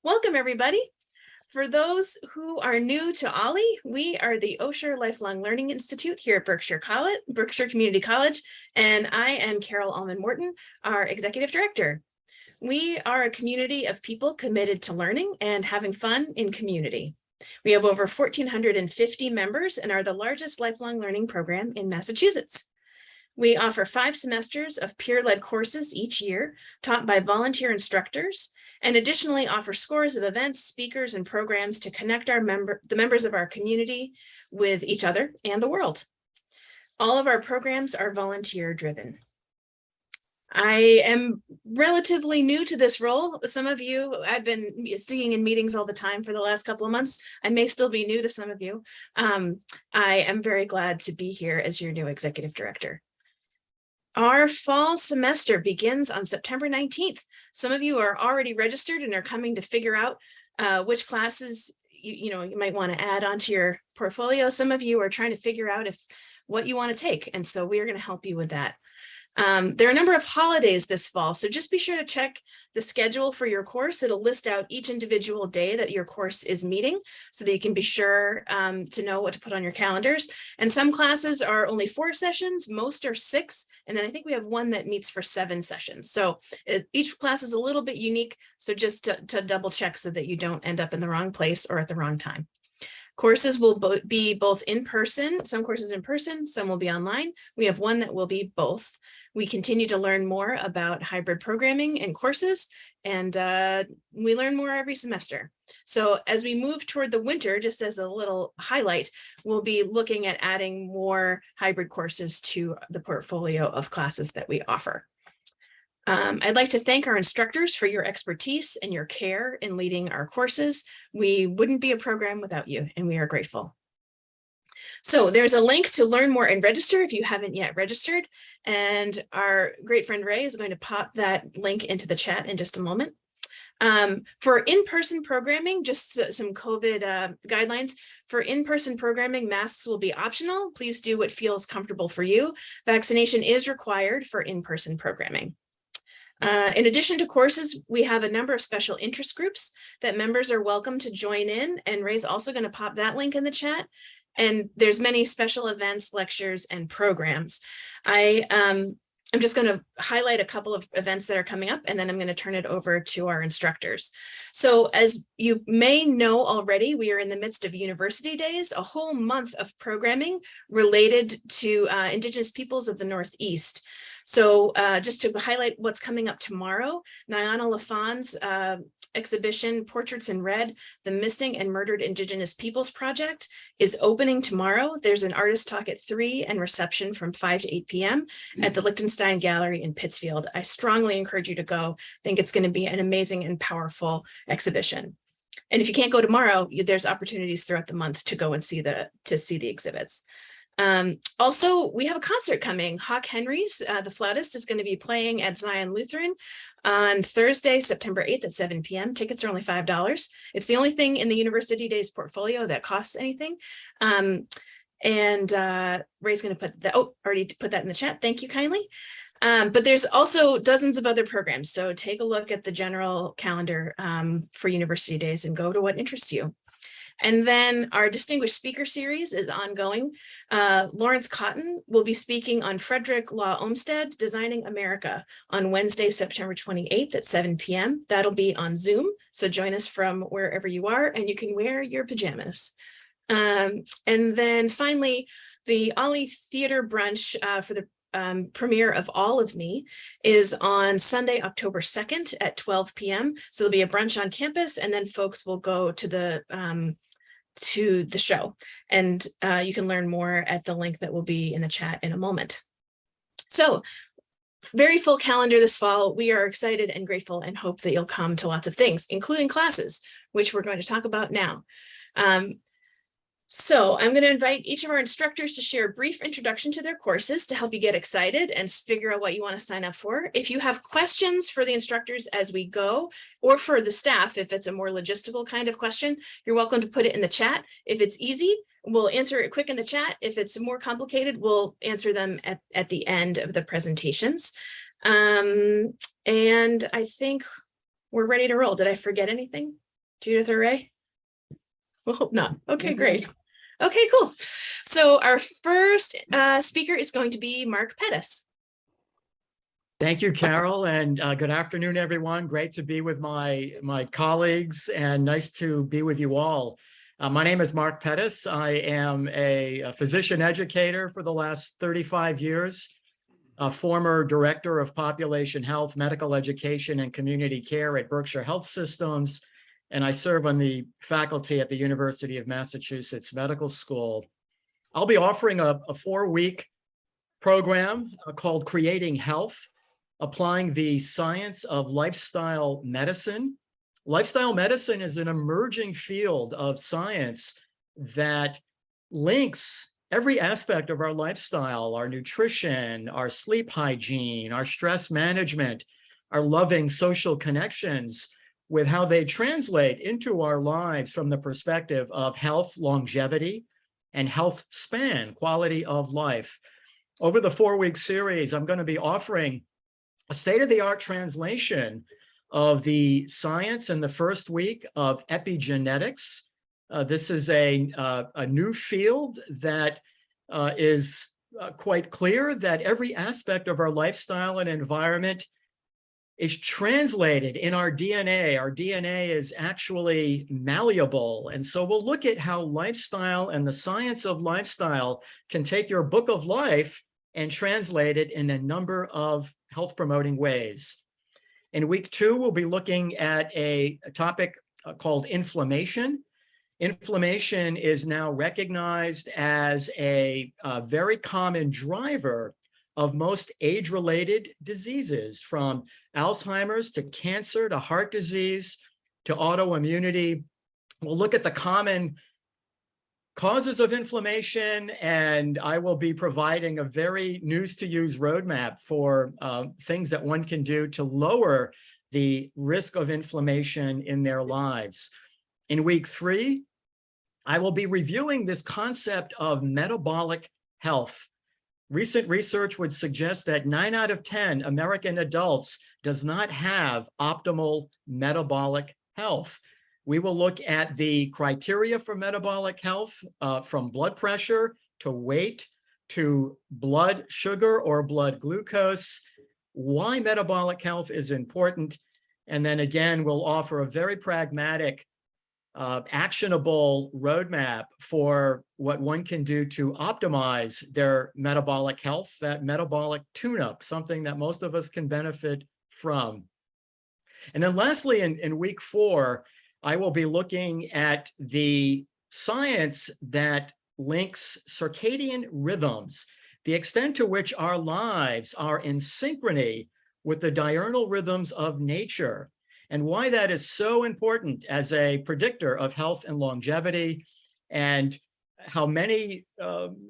Welcome, everybody. For those who are new to OLLI, we are the Osher Lifelong Learning Institute here at Berkshire Community College, and I am Carol Allman Morton, our Executive Director. We are a community of people committed to learning and having fun in community. We have over 1,450 members and are the largest lifelong learning program in Massachusetts. We offer 5 semesters of peer-led courses each year, taught by volunteer instructors, and additionally offer scores of events, speakers, and programs to connect the members of our community with each other and the world. All of our programs are volunteer-driven. I am relatively new to this role. Some of you, I've been singing in meetings all the time for the last couple of months. I may still be new to some of you. I am very glad to be here as your new executive director. Our fall semester begins on September 19th. Some of you are already registered and are coming to figure out which classes you might want to add onto your portfolio. Some of you are trying to figure out what you want to take, and so we are going to help you with that. There are a number of holidays this fall, so just be sure to check the schedule for your course. It'll list out each individual day that your course is meeting so that you can be sure to know what to put on your calendars. And some classes are only 4 sessions, most are 6, and then I think we have one that meets for 7 sessions. So each class is a little bit unique, so just to double check so that you don't end up in the wrong place or at the wrong time. Courses will be both in person, some courses in person, some will be online. We have one that will be both. We continue to learn more about hybrid programming and courses, and we learn more every semester. So as we move toward the winter, just as a little highlight, we'll be looking at adding more hybrid courses to the portfolio of classes that we offer. I'd like to thank our instructors for your expertise and your care in leading our courses. We wouldn't be a program without you, and we are grateful. So there's a link to learn more and register if you haven't yet registered, and our great friend Ray is going to pop that link into the chat in just a moment. For in-person programming, just some COVID guidelines. For in-person programming, masks will be optional. Please do what feels comfortable for you. Vaccination is required for in-person programming. In addition to courses, we have a number of special interest groups that members are welcome to join in, and Ray's also going to pop that link in the chat. And there's many special events, lectures, and programs. I'm just going to highlight a couple of events that are coming up, and then I'm going to turn it over to our instructors. So as you may know already, we are in the midst of University Days, a whole month of programming related to Indigenous peoples of the Northeast. So just to highlight what's coming up tomorrow, Nyana Lafan's exhibition, Portraits in Red, the Missing and Murdered Indigenous Peoples Project is opening tomorrow. There's an artist talk at 3 and reception from 5 to 8 p.m. at the Lichtenstein Gallery in Pittsfield. I strongly encourage you to go. I think it's going to be an amazing and powerful exhibition. And if you can't go tomorrow, there's opportunities throughout the month to go and see the exhibits. Also, we have a concert coming. Hawk Henry's, the flautist, is going to be playing at Zion Lutheran on Thursday, September 8th at 7 p.m. Tickets are only $5. It's the only thing in the University Days portfolio that costs anything. Ray's going to put that, already put that in the chat. Thank you kindly. But there's also dozens of other programs. So take a look at the general calendar for University Days and go to what interests you. And then our Distinguished Speaker Series is ongoing. Lawrence Cotton will be speaking on Frederick Law Olmsted, Designing America, on Wednesday, September 28th at 7 p.m. That'll be on Zoom, so join us from wherever you are, and you can wear your pajamas. And then finally, the OLLI Theater Brunch for the premiere of All of Me is on Sunday, October 2nd at 12 p.m. So there'll be a brunch on campus, and then folks will go to the show, and you can learn more at the link that will be in the chat in a moment. So very full calendar this fall. We are excited and grateful and hope that you'll come to lots of things, including classes, which we're going to talk about now. So I'm going to invite each of our instructors to share a brief introduction to their courses to help you get excited and figure out what you want to sign up for. If you have questions for the instructors as we go, or for the staff, if it's a more logistical kind of question, you're welcome to put it in the chat. If it's easy, we'll answer it quick in the chat. If it's more complicated, we'll answer them at the end of the presentations. And I think we're ready to roll. Did I forget anything? Judith or Ray? We'll hope not. Okay, great. Okay, cool. So our first speaker is going to be Mark Pettis. Thank you, Carol, and good afternoon, everyone. Great to be with my colleagues and nice to be with you all. My name is Mark Pettis. I am a physician educator for the last 35 years, a former director of population health, medical education, and community care at Berkshire Health Systems, and I serve on the faculty at the University of Massachusetts Medical School. I'll be offering a 4-week program called Creating Health, applying the science of lifestyle medicine. Lifestyle medicine is an emerging field of science that links every aspect of our lifestyle, our nutrition, our sleep hygiene, our stress management, our loving social connections, with how they translate into our lives from the perspective of health, longevity, and health span, quality of life. Over the 4-week series, I'm going to be offering a state-of-the-art translation of the science in the first week of epigenetics. This is a new field that is quite clear that every aspect of our lifestyle and environment is translated in our DNA. Our DNA is actually malleable. And so we'll look at how lifestyle and the science of lifestyle can take your book of life and translate it in a number of health promoting ways. In week 2, we'll be looking at a topic called inflammation. Inflammation is now recognized as a very common driver of most age-related diseases, from Alzheimer's to cancer to heart disease to autoimmunity. We'll look at the common causes of inflammation, and I will be providing a very news-to-use roadmap for things that one can do to lower the risk of inflammation in their lives. In week 3, I will be reviewing this concept of metabolic health. Recent research would suggest that 9 out of 10 American adults does not have optimal metabolic health. We will look at the criteria for metabolic health, from blood pressure to weight to blood sugar or blood glucose, why metabolic health is important. And then again, we'll offer a very pragmatic, actionable roadmap for what one can do to optimize their metabolic health, that metabolic tune-up, something that most of us can benefit from. And then lastly, in week 4, I will be looking at the science that links circadian rhythms, the extent to which our lives are in synchrony with the diurnal rhythms of nature, and why that is so important as a predictor of health and longevity, and how many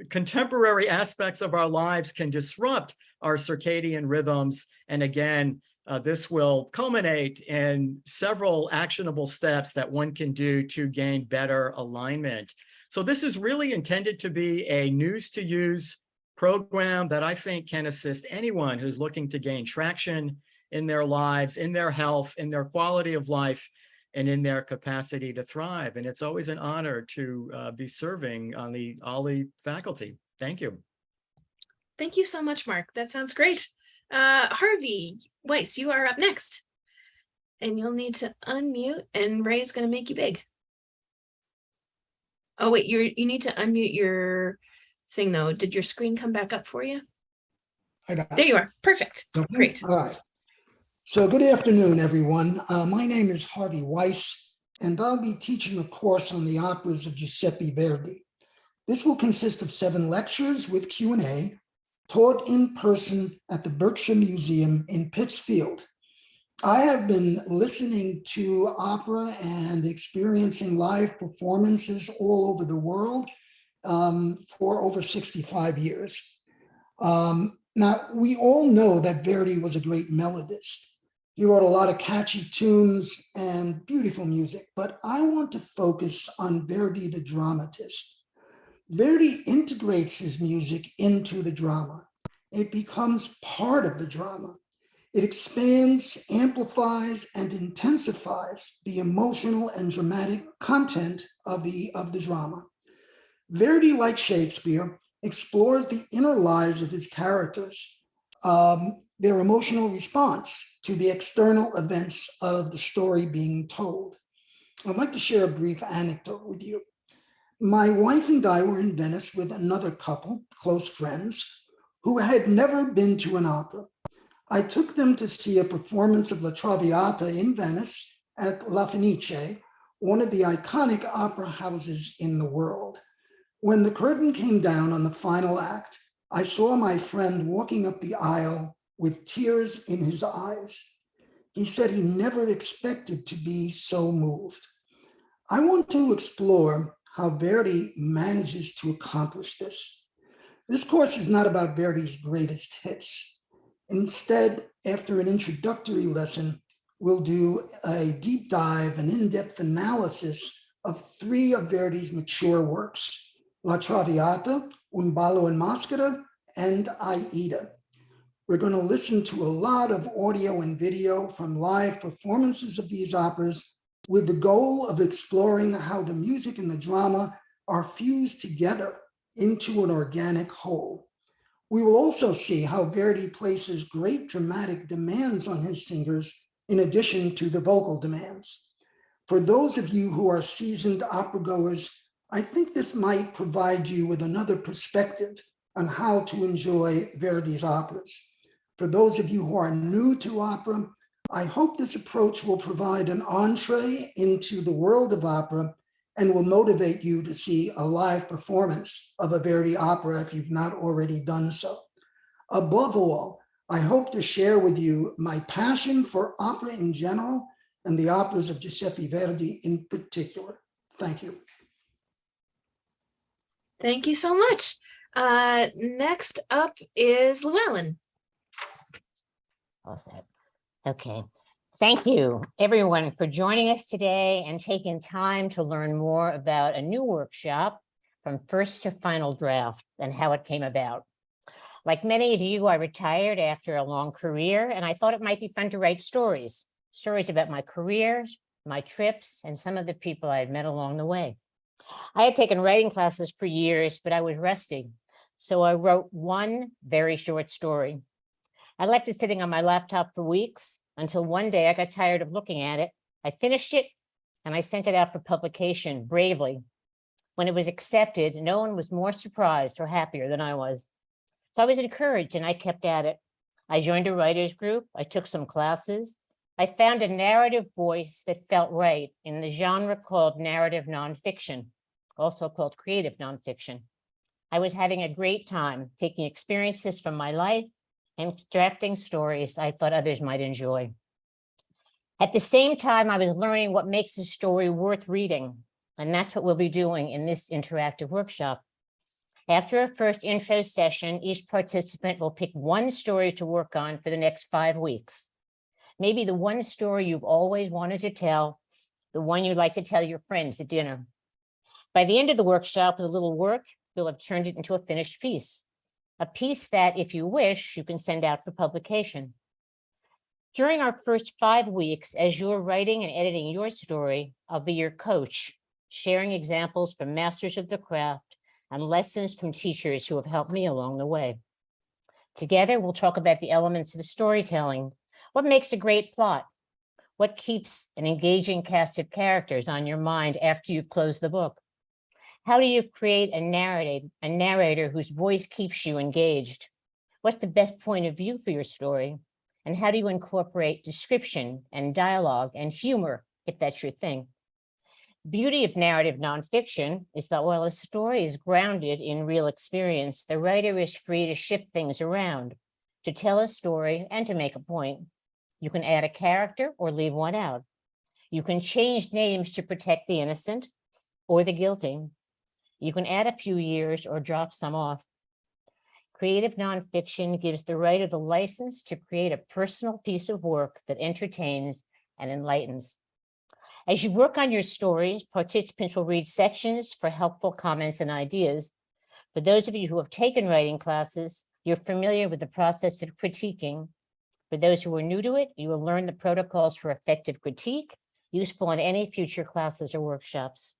contemporary aspects of our lives can disrupt our circadian rhythms. And again, this will culminate in several actionable steps that one can do to gain better alignment. So this is really intended to be a news-to-use program that I think can assist anyone who's looking to gain traction in their lives, in their health, in their quality of life, and in their capacity to thrive. And it's always an honor to be serving on the OLLI faculty. Thank you. Thank you so much, Mark. That sounds great. Harvey Weiss, you are up next. And you'll need to unmute, and Ray's going to make you big. Oh, wait, you need to unmute your thing, though. Did your screen come back up for you? There you are. Perfect. Okay. Great. All right. So good afternoon, everyone. My name is Harvey Weiss, and I'll be teaching a course on the operas of Giuseppe Verdi. This will consist of 7 lectures with Q&A, taught in person at the Berkshire Museum in Pittsfield. I have been listening to opera and experiencing live performances all over the world for over 65 years. Now, we all know that Verdi was a great melodist. He wrote a lot of catchy tunes and beautiful music, but I want to focus on Verdi the dramatist. Verdi integrates his music into the drama. It becomes part of the drama. It expands, amplifies, and intensifies the emotional and dramatic content of the drama. Verdi, like Shakespeare, explores the inner lives of his characters, their emotional response to the external events of the story being told. I'd like to share a brief anecdote with you. My wife and I were in Venice with another couple, close friends, who had never been to an opera. I took them to see a performance of La Traviata in Venice at La Fenice, one of the iconic opera houses in the world. When the curtain came down on the final act, I saw my friend walking up the aisle with tears in his eyes. He said he never expected to be so moved. I want to explore how Verdi manages to accomplish this. This course is not about Verdi's greatest hits. Instead, after an introductory lesson, we'll do a deep dive and in-depth analysis of 3 of Verdi's mature works, La Traviata, Un ballo in maschera, and Aida. We're going to listen to a lot of audio and video from live performances of these operas with the goal of exploring how the music and the drama are fused together into an organic whole. We will also see how Verdi places great dramatic demands on his singers in addition to the vocal demands. For those of you who are seasoned opera goers, I think this might provide you with another perspective on how to enjoy Verdi's operas. For those of you who are new to opera, I hope this approach will provide an entree into the world of opera and will motivate you to see a live performance of a Verdi opera if you've not already done so. Above all, I hope to share with you my passion for opera in general and the operas of Giuseppe Verdi in particular. Thank you. Thank you so much. Next up is Llewellyn. Awesome. Okay. Thank you, everyone, for joining us today and taking time to learn more about a new workshop from first to final draft and how it came about. Like many of you, I retired after a long career, and I thought it might be fun to write stories about my career, my trips, and some of the people I had met along the way. I had taken writing classes for years, but I was rusty, so I wrote one very short story. I left it sitting on my laptop for weeks until one day I got tired of looking at it. I finished it and I sent it out for publication bravely. When it was accepted, no one was more surprised or happier than I was. So I was encouraged and I kept at it. I joined a writer's group. I took some classes. I found a narrative voice that felt right in the genre called narrative nonfiction, also called creative nonfiction. I was having a great time taking experiences from my life and drafting stories I thought others might enjoy. At the same time, I was learning what makes a story worth reading, and that's what we'll be doing in this interactive workshop. After a first intro session, each participant will pick one story to work on for the next 5 weeks. Maybe the one story you've always wanted to tell, the one you'd like to tell your friends at dinner. By the end of the workshop, with a little work, you'll have turned it into a finished piece. A piece that, if you wish, you can send out for publication. During our first 5 weeks, as you're writing and editing your story, I'll be your coach, sharing examples from masters of the craft and lessons from teachers who have helped me along the way. Together, we'll talk about the elements of storytelling, what makes a great plot, what keeps an engaging cast of characters on your mind after you've closed the book. How do you create a narrator whose voice keeps you engaged? What's the best point of view for your story? And how do you incorporate description and dialogue and humor, if that's your thing? Beauty of narrative nonfiction is that while a story is grounded in real experience, the writer is free to shift things around, to tell a story and to make a point. You can add a character or leave one out. You can change names to protect the innocent or the guilty. You can add a few years or drop some off. Creative nonfiction gives the writer the license to create a personal piece of work that entertains and enlightens. As you work on your stories, participants will read sections for helpful comments and ideas. For those of you who have taken writing classes, you're familiar with the process of critiquing. For those who are new to it, you will learn the protocols for effective critique, useful in any future classes or workshops.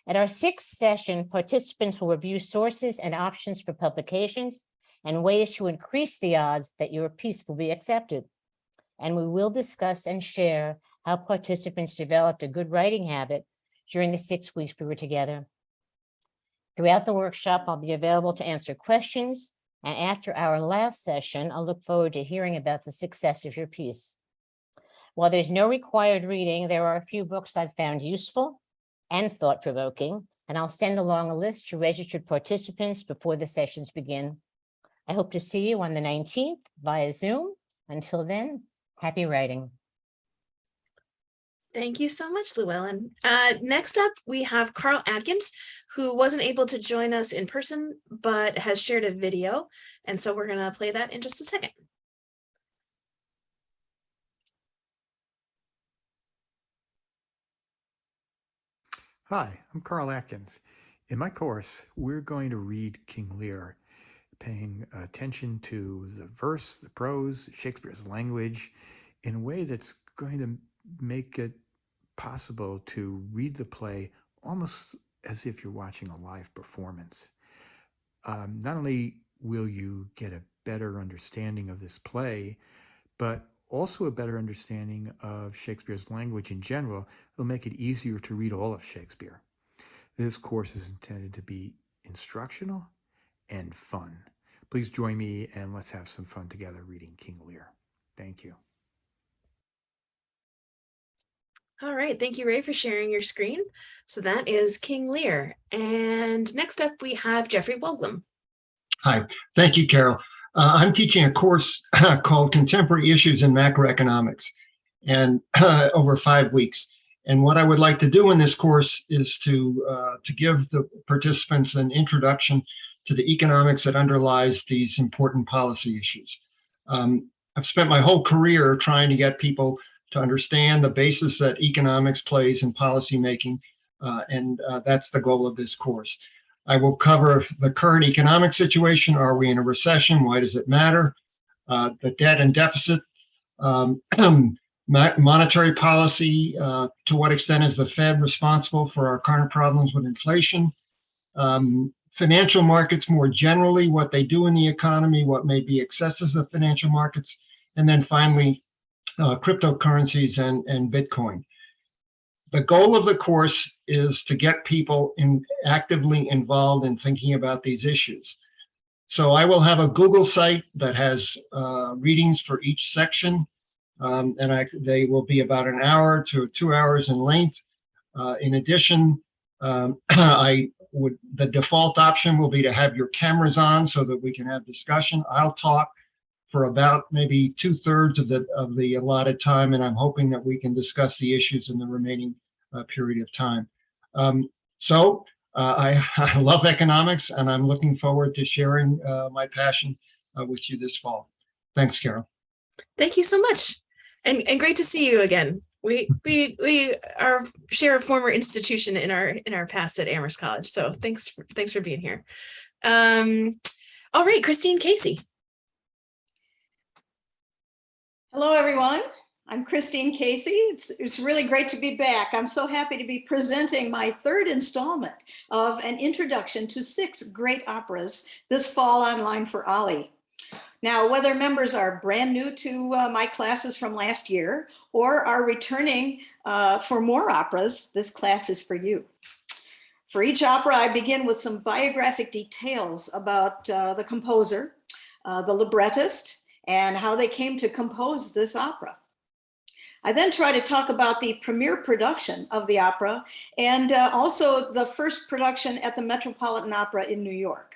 At our 6th session, participants will review sources and options for publications and ways to increase the odds that your piece will be accepted. And we will discuss and share how participants developed a good writing habit during the 6 weeks we were together. Throughout the workshop, I'll be available to answer questions, and after our last session, I'll look forward to hearing about the success of your piece. While there's no required reading, there are a few books I've found useful and thought-provoking, and I'll send along a list to registered participants before the sessions begin. I hope to see you on the 19th via Zoom. Until then, happy writing. Thank you so much, Llewellyn. Next up, we have Carl Adkins, who wasn't able to join us in person, but has shared a video. And so we're going to play that in just a second. Hi, I'm Carl Atkins. In my course, we're going to read King Lear, paying attention to the verse, the prose, Shakespeare's language, in a way that's going to make it possible to read the play almost as if you're watching a live performance. Not only will you get a better understanding of this play, but also a better understanding of Shakespeare's language in general. It'll make it easier to read all of Shakespeare. This course is intended to be instructional and fun. Please join me and let's have some fun together reading King Lear. Thank you. All right, thank you, Ray, for sharing your screen. So that is King Lear. And next up, we have Jeffrey Woglum. Hi, thank you, Carol. I'm teaching a course called Contemporary Issues in Macroeconomics, and over 5 weeks. And what I would like to do in this course is to give the participants an introduction to the economics that underlies these important policy issues. I've spent my whole career trying to get people to understand the basis that economics plays in policymaking, and that's the goal of this course. I will cover the current economic situation. Are we in a recession? Why does it matter? The debt and deficit, monetary policy, to what extent is the Fed responsible for our current problems with inflation? Financial markets more generally, what they do in the economy, what may be excesses of financial markets, and then finally, cryptocurrencies and Bitcoin. The goal of the course is to get people actively involved in thinking about these issues. So I will have a Google site that has readings for each section, and they will be about 1 hour to 2 hours in length. In addition, the default option will be to have your cameras on so that we can have discussion. I'll talk for about maybe 2/3 of the allotted time, and I'm hoping that we can discuss the issues in the remaining period of time. I love economics, and I'm looking forward to sharing my passion with you this fall. Thanks, Carol. Thank you so much. And great to see you again. We are share a former institution in our past at Amherst College. So thanks for being here. All right, Christine Casey. Hello, everyone. I'm Christine Casey. It's really great to be back. I'm so happy to be presenting my 3rd installment of an introduction to 6 great operas this fall online for OLLI. Now, whether members are brand new to my classes from last year or are returning for more operas, this class is for you. For each opera, I begin with some biographic details about the composer, the librettist, and how they came to compose this opera. I then try to talk about the premiere production of the opera and also the first production at the Metropolitan Opera in New York.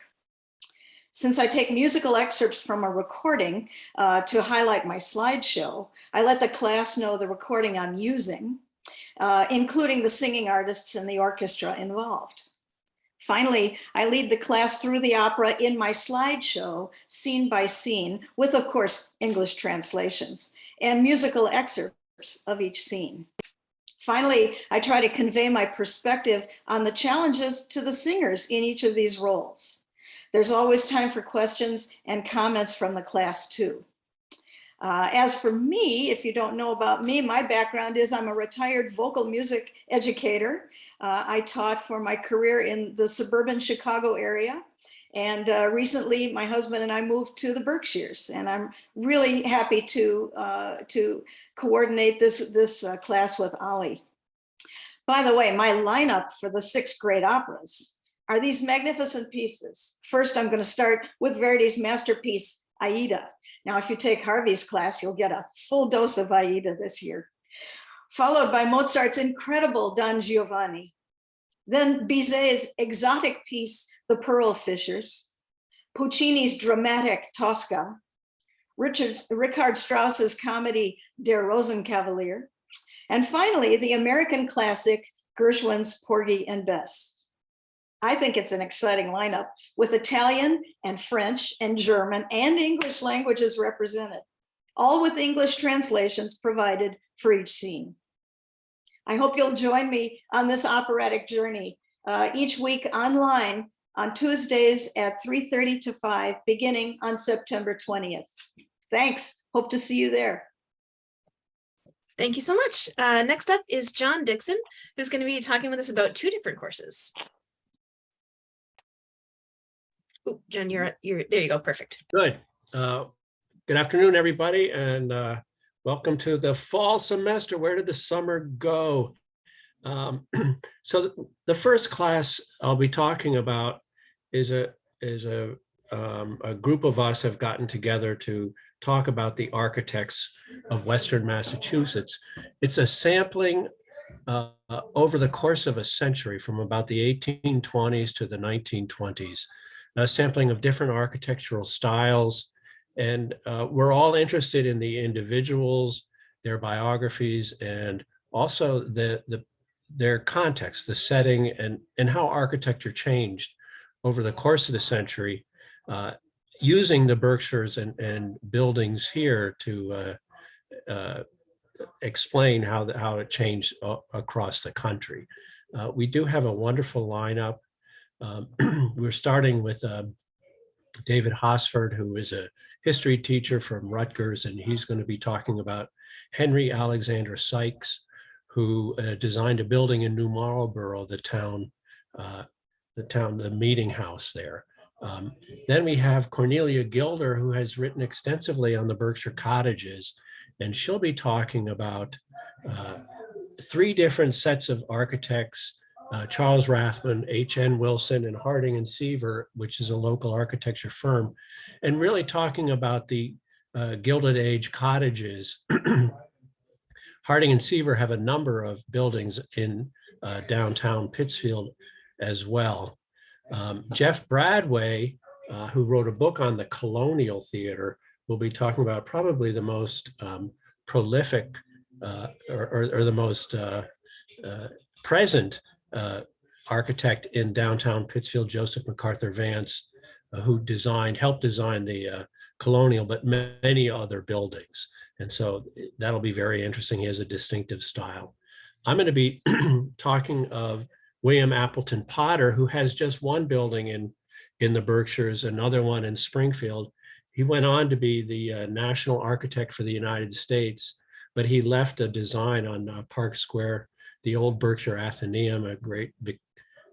Since I take musical excerpts from a recording to highlight my slideshow, I let the class know the recording I'm using, including the singing artists and the orchestra involved. Finally, I lead the class through the opera in my slideshow, scene by scene, with, of course, English translations and musical excerpts of each scene. Finally, I try to convey my perspective on the challenges to the singers in each of these roles. There's always time for questions and comments from the class, too. As for me, if you don't know about me, my background is I'm a retired vocal music educator. I taught for my career in the suburban Chicago area. And recently, my husband and I moved to the Berkshires, and I'm really happy to coordinate this class with OLLI. By the way, my lineup for the 6 great operas are these magnificent pieces. First, I'm going to start with Verdi's masterpiece, Aida. Now, if you take Harvey's class, you'll get a full dose of Aida this year. Followed by Mozart's incredible Don Giovanni. Then Bizet's exotic piece, The Pearl Fishers. Puccini's dramatic Tosca. Richard Strauss's comedy, Der Rosenkavalier. And finally, the American classic, Gershwin's Porgy and Bess. I think it's an exciting lineup with Italian and French and German and English languages represented, all with English translations provided for each scene. I hope you'll join me on this operatic journey each week online on Tuesdays at 3:30 to 5, beginning on September 20th. Thanks. Hope to see you there. Thank you so much. Next up is John Dixon, who's going to be talking with us about 2 different courses. Oh, John, you're there you go. Perfect. Good. Good afternoon, everybody, and welcome to the fall semester. Where did the summer go? So the first class I'll be talking about is a group of us have gotten together to talk about the architects of Western Massachusetts. It's a sampling over the course of a century, from about the 1820s to the 1920s. A sampling of different architectural styles. And we're all interested in the individuals, their biographies, and also their context, the setting, and how architecture changed over the course of the century, using the Berkshires and buildings here to explain how it changed across the country. We do have a wonderful lineup. We're starting with David Hosford, who is a history teacher from Rutgers, and he's going to be talking about Henry Alexander Sykes, who designed a building in New Marlborough, the meeting house there. Then we have Cornelia Gilder, who has written extensively on the Berkshire cottages, and she'll be talking about 3 different sets of architects, Charles Rathman, H.N. Wilson, and Harding and Seaver, which is a local architecture firm, and really talking about the Gilded Age cottages. Harding and Seaver have a number of buildings in downtown Pittsfield as well. Jeff Bradway, who wrote a book on the Colonial Theater, will be talking about probably the most prolific or the most present architect in downtown Pittsfield, Joseph MacArthur Vance, who helped design the Colonial, but many other buildings. And so that'll be very interesting. He has a distinctive style. I'm going to be talking of William Appleton Potter, who has just one building in the Berkshires, another one in Springfield. He went on to be the national architect for the United States, but he left a design on Park Square, the old Berkshire Athenaeum, a great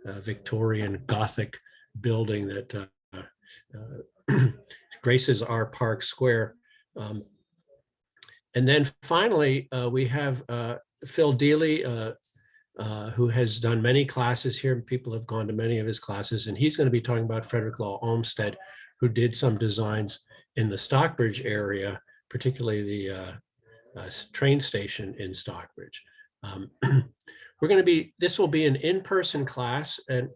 Victorian Gothic building that graces our Park Square. And then finally, we have Phil Deeley, who has done many classes here. People have gone to many of his classes, and he's going to be talking about Frederick Law Olmsted, who did some designs in the Stockbridge area, particularly the train station in Stockbridge. This will be an in-person class, and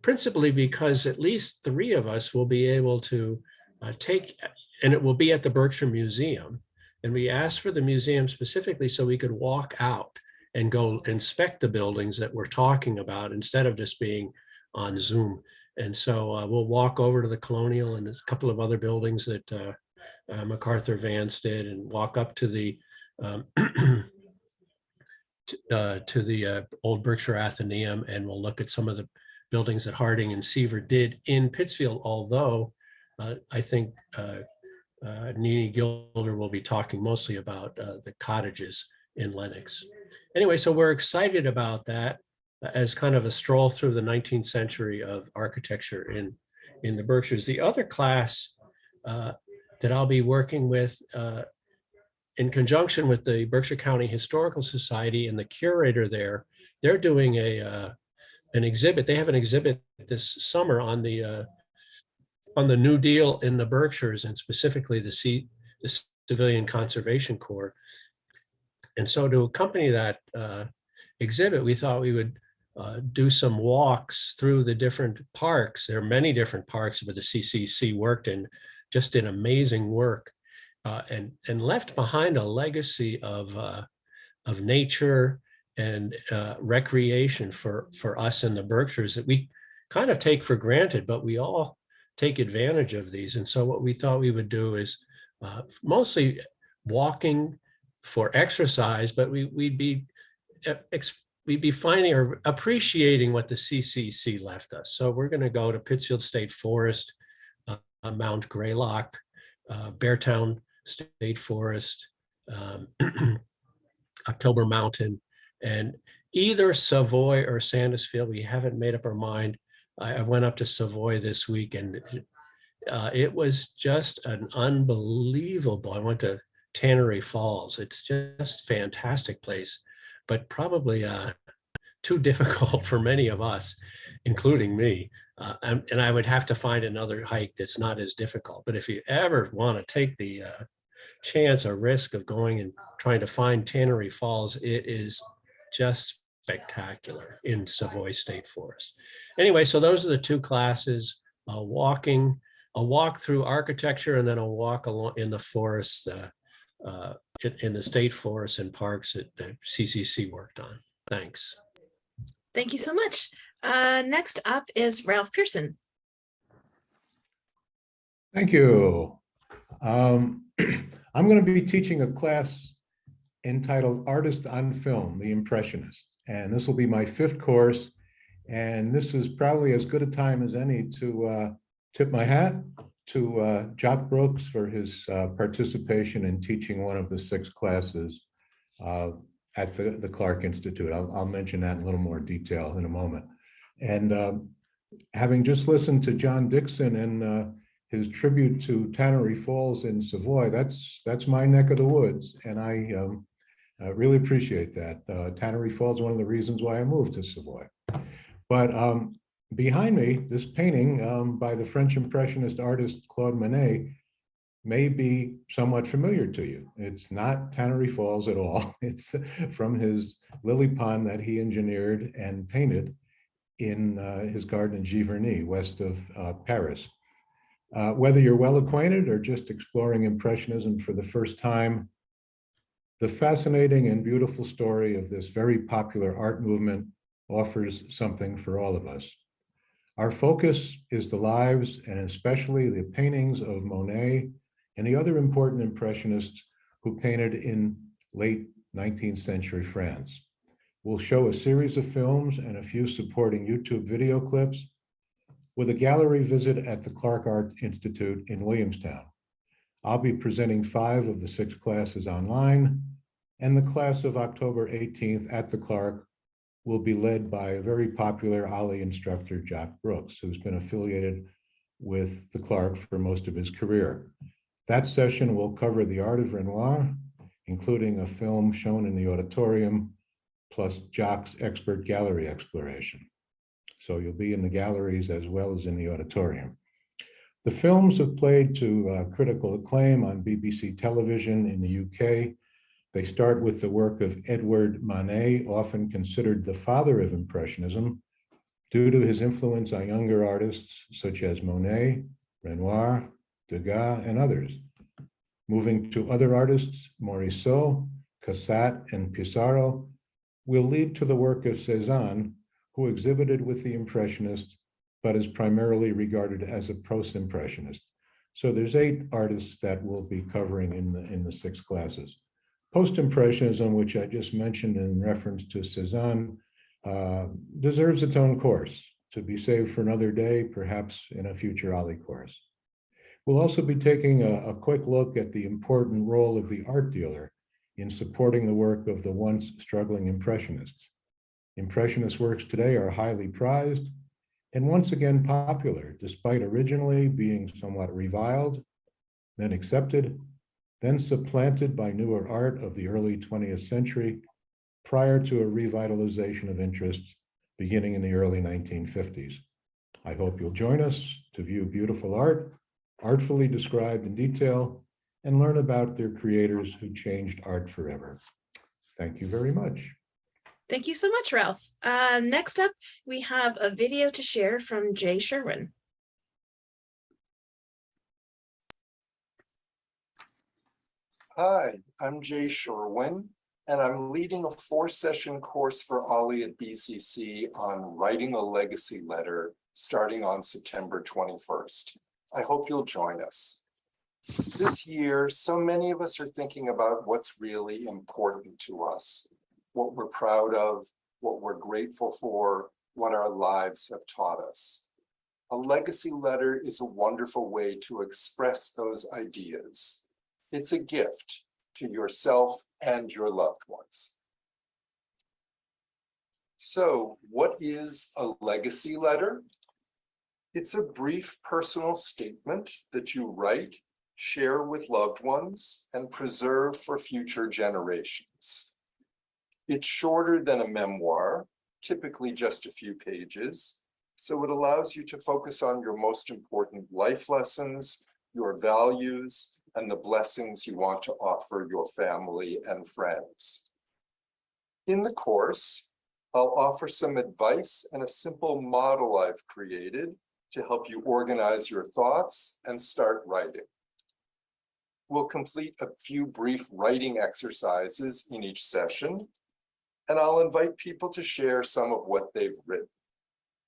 principally because at least 3 of us will be able to and it will be at the Berkshire Museum. And we asked for the museum specifically so we could walk out and go inspect the buildings that we're talking about instead of just being on Zoom. And so we'll walk over to the Colonial and there's a couple of other buildings that MacArthur Vance did, and walk up to the old Berkshire Athenaeum, and we'll look at some of the buildings that Harding and Seaver did in Pittsfield, although I think Nini Gilder will be talking mostly about the cottages in Lenox. Anyway, so we're excited about that as kind of a stroll through the 19th century of architecture in the Berkshires. The other class that I'll be working with in conjunction with the Berkshire County Historical Society and the curator there, they're doing an exhibit. They have an exhibit this summer on the New Deal in the Berkshires, and specifically the Civilian Conservation Corps. And so to accompany that exhibit, we thought we would do some walks through the different parks. There are many different parks where the CCC worked in, just did amazing work, and left behind a legacy of nature and recreation for us in the Berkshires that we kind of take for granted, but we all take advantage of these. And so what we thought we would do is mostly walking for exercise, but we'd be finding or appreciating what the CCC left us. So we're going to go to Pittsfield State Forest, Mount Greylock, Beartown State Forest, October Mountain, and either Savoy or Sandusfield. We haven't made up our mind. I went up to Savoy this week, and it was just an unbelievable. I went to Tannery Falls. It's just a fantastic place, but probably too difficult for many of us, including me. And I would have to find another hike that's not as difficult. But if you ever want to take the chance or risk of going and trying to find Tannery Falls, it is just spectacular in Savoy State Forest. Anyway, so those are the two classes: a walk through architecture, and then a walk along in the forest, in the state forests and parks that the CCC worked on. Thanks. Thank you so much. Next up is Ralph Pearson. Thank you. I'm going to be teaching a class entitled Artist on Film, The Impressionist. And this will be my 5th course. And this is probably as good a time as any to tip my hat to Jock Brooks for his participation in teaching one of the 6 classes at the Clark Institute. I'll mention that in a little more detail in a moment. And having just listened to John Dixon and his tribute to Tannery Falls in Savoy, that's my neck of the woods, and I really appreciate that. Tannery Falls is one of the reasons why I moved to Savoy. But behind me, this painting by the French Impressionist artist Claude Monet may be somewhat familiar to you. It's not Tannery Falls at all. It's from his lily pond that he engineered and painted in his garden in Giverny, west of Paris. Whether you're well acquainted or just exploring Impressionism for the first time, the fascinating and beautiful story of this very popular art movement offers something for all of us. Our focus is the lives and especially the paintings of Monet and the other important Impressionists who painted in late 19th century France. We'll show a series of films and a few supporting YouTube video clips with a gallery visit at the Clark Art Institute in Williamstown. I'll be presenting 5 of the 6 classes online, and the class of October 18th at the Clark will be led by a very popular OLLI instructor, Jock Brooks, who's been affiliated with the Clark for most of his career. That session will cover the art of Renoir, including a film shown in the auditorium, plus Jock's expert gallery exploration. So you'll be in the galleries as well as in the auditorium. The films have played to critical acclaim on BBC television in the UK. They start with the work of Edward Manet, often considered the father of Impressionism, due to his influence on younger artists such as Monet, Renoir, Degas, and others. Moving to other artists, Morisot, Cassatt, and Pissarro, will lead to the work of Cézanne, who exhibited with the Impressionists, but is primarily regarded as a post-impressionist. So there's 8 artists that we'll be covering in the 6 classes. Post-impressionism, which I just mentioned in reference to Cézanne, deserves its own course to be saved for another day, perhaps in a future OLLI course. We'll also be taking a quick look at the important role of the art dealer in supporting the work of the once struggling Impressionists. Impressionist works today are highly prized and once again popular, despite originally being somewhat reviled, then accepted, then supplanted by newer art of the early 20th century, prior to a revitalization of interests beginning in the early 1950s. I hope you'll join us to view beautiful art, artfully described in detail, and learn about their creators who changed art forever. Thank you very much. Thank you so much, Ralph. Next up, we have a video to share from Jay Sherwin. Hi, I'm Jay Sherwin, and I'm leading a 4-session course for OLLI at BCC on writing a legacy letter starting on September 21st. I hope you'll join us. This year, so many of us are thinking about what's really important to us, what we're proud of, what we're grateful for, what our lives have taught us. A legacy letter is a wonderful way to express those ideas. It's a gift to yourself and your loved ones. So, what is a legacy letter? It's a brief personal statement that you write, share with loved ones, and preserve for future generations. It's shorter than a memoir, typically just a few pages, so it allows you to focus on your most important life lessons, your values, and the blessings you want to offer your family and friends. In the course, I'll offer some advice and a simple model I've created to help you organize your thoughts and start writing. We'll complete a few brief writing exercises in each session, and I'll invite people to share some of what they've written.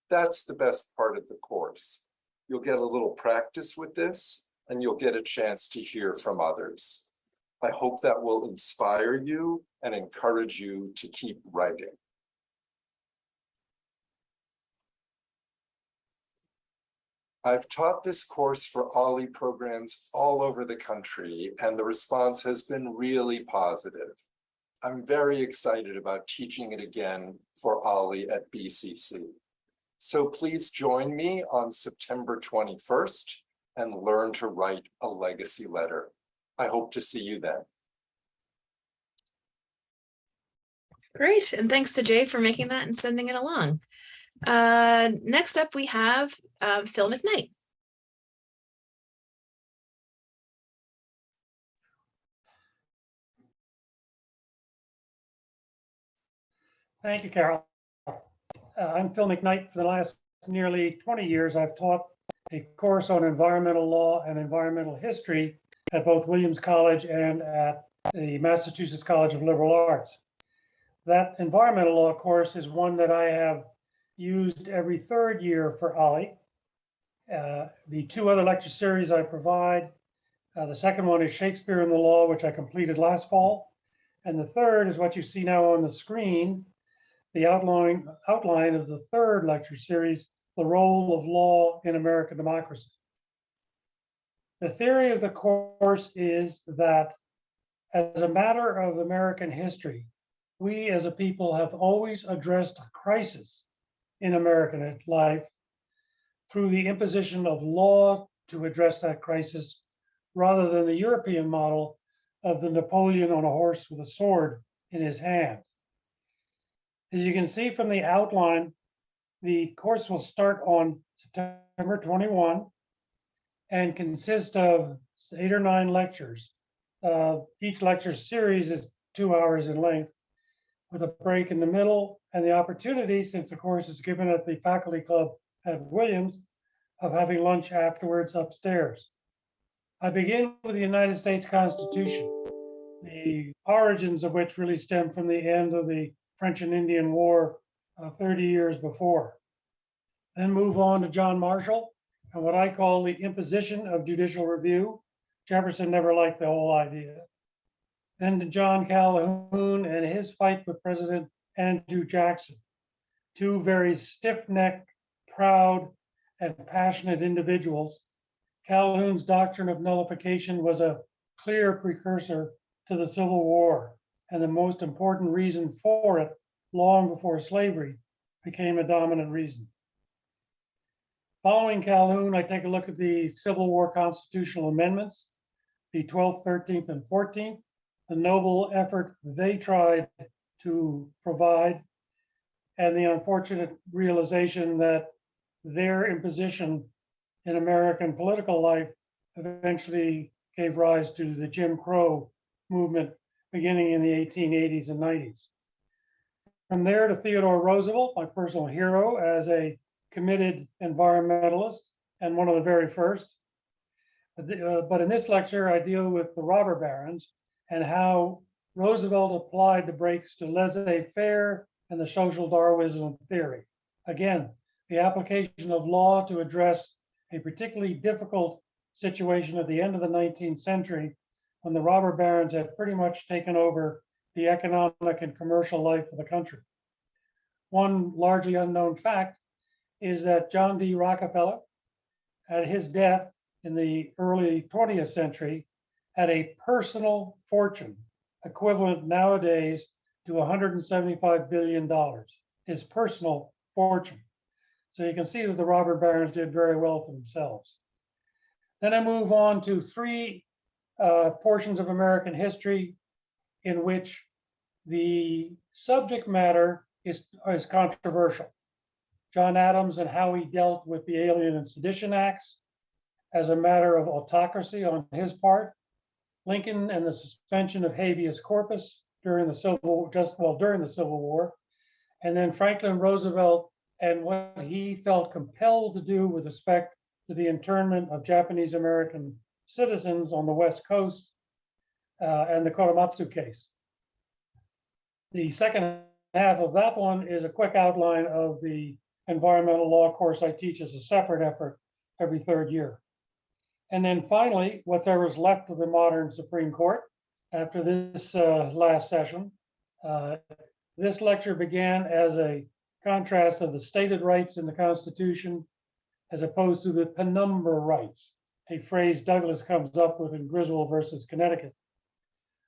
That's the best part of the course. You'll get a little practice with this, and you'll get a chance to hear from others. I hope that will inspire you and encourage you to keep writing. I've taught this course for OLLI programs all over the country, and the response has been really positive. I'm very excited about teaching it again for OLLI at BCC. So please join me on September 21st and learn to write a legacy letter. I hope to see you then. Great, and thanks to Jay for making that and sending it along. Next up, we have Phil McKnight. Thank you, Carol. I'm Phil McKnight. For the last nearly 20 years, I've taught a course on environmental law and environmental history at both Williams College and at the Massachusetts College of Liberal Arts. That environmental law course is one that I have used every third year for OLLI. The two other lecture series I provide, the second one is Shakespeare in the Law, which I completed last fall. And the third is what you see now on the screen, the outline of the third lecture series, The Role of Law in American Democracy. The theory of the course is that as a matter of American history, we as a people have always addressed a crisis in American life through the imposition of law to address that crisis, rather than the European model of the Napoleon on a horse with a sword in his hand. As you can see from the outline, the course will start on September 21 and consist of 8 or 9 lectures. Each lecture series is 2 hours in length, with a break in the middle and the opportunity, since the course is given at the faculty club at Williams, of having lunch afterwards upstairs. I begin with the United States Constitution, the origins of which really stem from the end of the French and Indian War 30 years before. Then move on to John Marshall and what I call the imposition of judicial review. Jefferson never liked the whole idea. Then to John Calhoun and his fight with President Andrew Jackson, 2 very stiff-necked, proud, and passionate individuals. Calhoun's doctrine of nullification was a clear precursor to the Civil War, and the most important reason for it, long before slavery became a dominant reason. Following Calhoun, I take a look at the Civil War constitutional amendments, the 12th, 13th, and 14th, the noble effort they tried to provide, and the unfortunate realization that their imposition in American political life eventually gave rise to the Jim Crow movement beginning in the 1880s and 90s. From there to Theodore Roosevelt, my personal hero as a committed environmentalist and one of the very first. But in this lecture, I deal with the robber barons and how Roosevelt applied the brakes to laissez-faire and the social Darwinism theory. Again, the application of law to address a particularly difficult situation at the end of the 19th century when the robber barons had pretty much taken over the economic and commercial life of the country. One largely unknown fact is that John D. Rockefeller, at his death in the early 20th century, had a personal fortune equivalent nowadays to $175 billion, his personal fortune. So you can see that the robber barons did very well for themselves. Then I move on to three portions of American history in which the subject matter is controversial. John Adams and how he dealt with the Alien and Sedition Acts as a matter of autocracy on his part. Lincoln and the suspension of habeas corpus during the Civil War, and then Franklin Roosevelt and what he felt compelled to do with respect to the internment of Japanese American citizens on the West Coast and the Korematsu case. The second half of that one is a quick outline of the environmental law course I teach as a separate effort every third year. And then finally, whatever's left of the modern Supreme Court after this last session. This lecture began as a contrast of the stated rights in the Constitution as opposed to the penumbra rights, a phrase Douglas comes up with in Griswold versus Connecticut.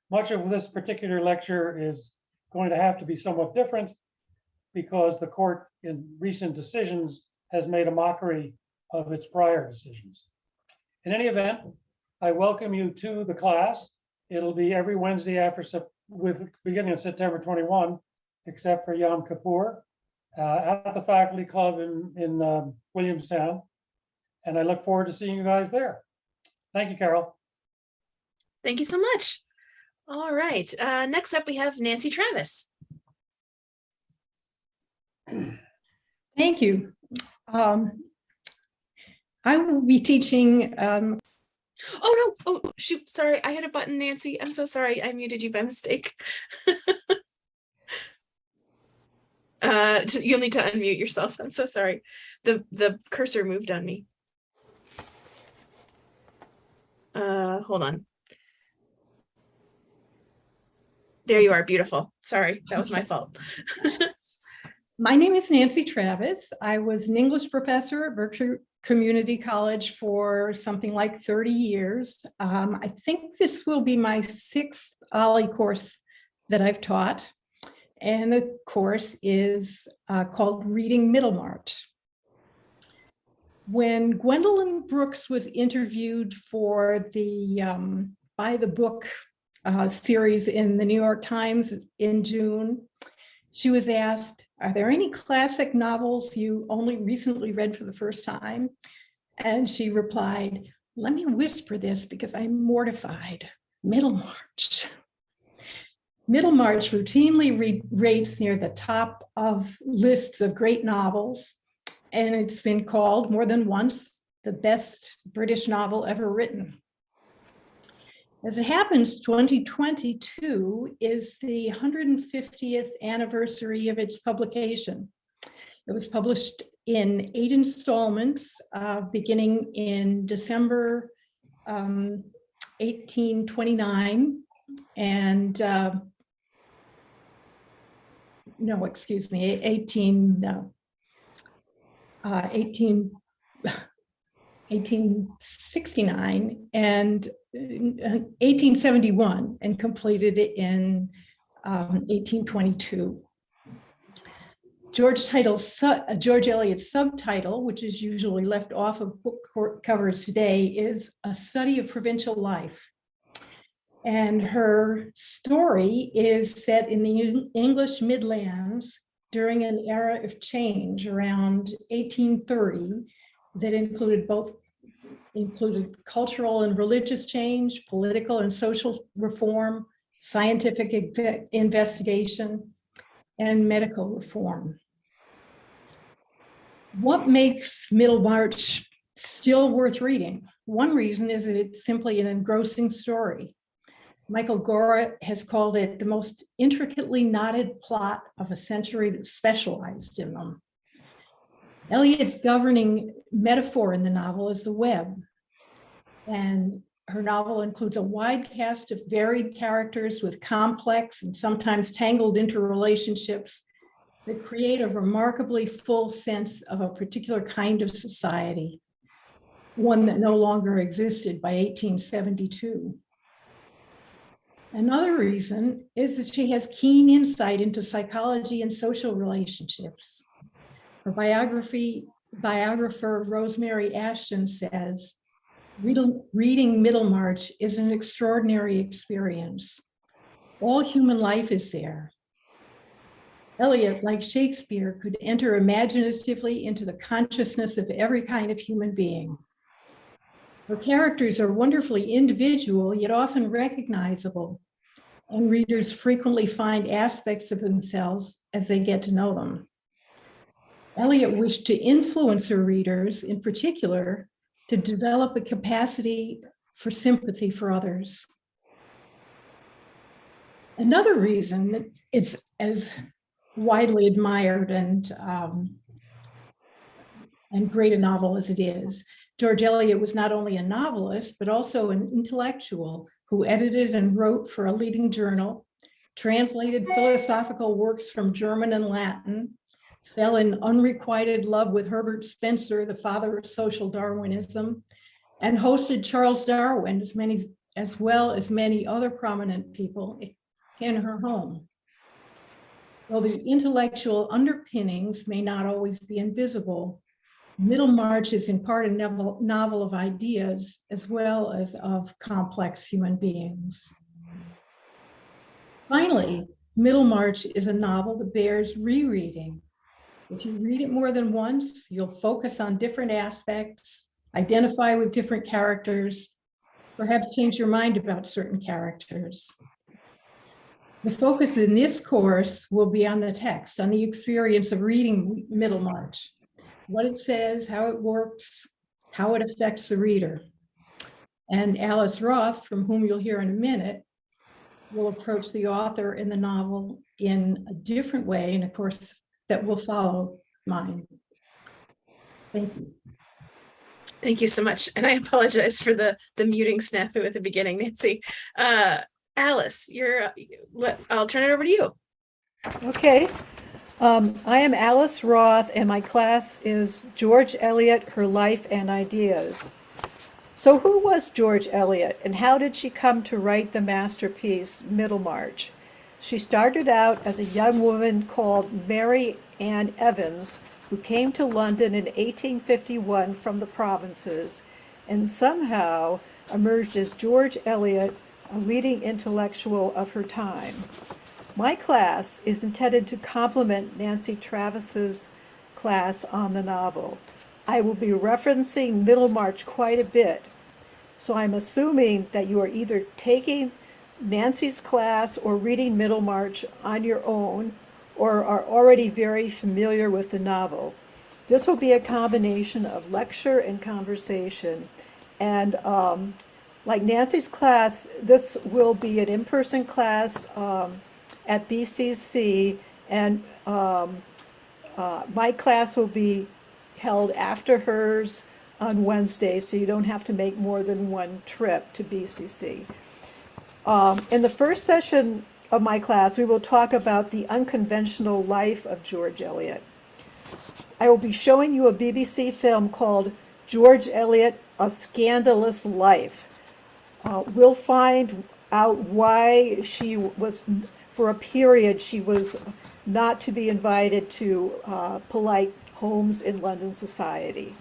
Much of this particular lecture is going to have to be somewhat different because the court in recent decisions has made a mockery of its prior decisions. In any event, I welcome you to the class. It'll be every Wednesday with beginning of September 21, except for Yom Kippur, at the faculty club in Williamstown. And I look forward to seeing you guys there. Thank you, Carol. Thank you so much. All right, next up we have Nancy Travis. Thank you. I will be teaching. Oh no, oh shoot, sorry, I had a button, Nancy. I'm so sorry, I muted you by mistake. You'll need to unmute yourself. I'm so sorry. The cursor moved on me. Hold on. There you are, beautiful. Sorry, that was my fault. My name is Nancy Travis. I was an English professor at Berkshire Community College for something like 30 years. I think this will be my 6th OLLI course that I've taught. And the course is called Reading Middlemarch. When Gwendolyn Brooks was interviewed for the By the Book series in the New York Times in June, she was asked, are there any classic novels you only recently read for the first time? And she replied, let me whisper this because I'm mortified. Middlemarch. Middlemarch routinely rates near the top of lists of great novels, and it's been called more than once the best British novel ever written. As it happens, 2022 is the 150th anniversary of its publication. It was published in 8 installments, beginning in December 1829, and no, excuse me, 18 1869 and 1871 and completed it in 1822. George Eliot's subtitle, which is usually left off of book covers today, is A Study of Provincial Life. And her story is set in the English Midlands during an era of change around 1830 that included cultural and religious change, political and social reform, scientific investigation, and medical reform. What makes Middlemarch still worth reading? One reason is that it's simply an engrossing story. Michael Gora has called it the most intricately knotted plot of a century that specialized in them. Eliot's governing metaphor in the novel is the web, and her novel includes a wide cast of varied characters with complex and sometimes tangled interrelationships that create a remarkably full sense of a particular kind of society, one that no longer existed by 1872. Another reason is that she has keen insight into psychology and social relationships. Her biographer Rosemary Ashton says, reading Middlemarch is an extraordinary experience. All human life is there. Eliot, like Shakespeare, could enter imaginatively into the consciousness of every kind of human being. Her characters are wonderfully individual, yet often recognizable, and readers frequently find aspects of themselves as they get to know them. Eliot wished to influence her readers, in particular, to develop a capacity for sympathy for others. Another reason that it's as widely admired and great a novel as it is, George Eliot was not only a novelist, but also an intellectual who edited and wrote for a leading journal, translated philosophical works from German and Latin, fell in unrequited love with Herbert Spencer, the father of social Darwinism, and hosted Charles Darwin, as well as many other prominent people in her home. Though the intellectual underpinnings may not always be invisible, Middlemarch is in part a novel of ideas as well as of complex human beings. Finally, Middlemarch is a novel that bears rereading. If you read it more than once, you'll focus on different aspects, identify with different characters, perhaps change your mind about certain characters. The focus in this course will be on the text, on the experience of reading Middlemarch, what it says, how it works, how it affects the reader. And Alice Roth, from whom you'll hear in a minute, will approach the author in the novel in a different way, and of course, that will follow mine. Thank you. Thank you so much. And I apologize for the muting snafu at the beginning, Nancy. Alice, I'll turn it over to you. Okay. I am Alice Roth, and my class is George Eliot, Her Life and Ideas. So who was George Eliot, and how did she come to write the masterpiece, Middlemarch? She started out as a young woman called Mary Ann Evans, who came to London in 1851 from the provinces, and somehow emerged as George Eliot, a leading intellectual of her time. My class is intended to complement Nancy Travis's class on the novel. I will be referencing Middlemarch quite a bit, so I'm assuming that you are either taking Nancy's class or reading Middlemarch on your own, or are already very familiar with the novel. This will be a combination of lecture and conversation, and like Nancy's class, this will be an in-person class at BCC, and my class will be held after hers on Wednesday, so you don't have to make more than one trip to BCC. In the first session of my class, we will talk about the unconventional life of George Eliot. I will be showing you a BBC film called George Eliot, A Scandalous Life. We'll find out why she was, for a period, she was not to be invited to polite homes in London society.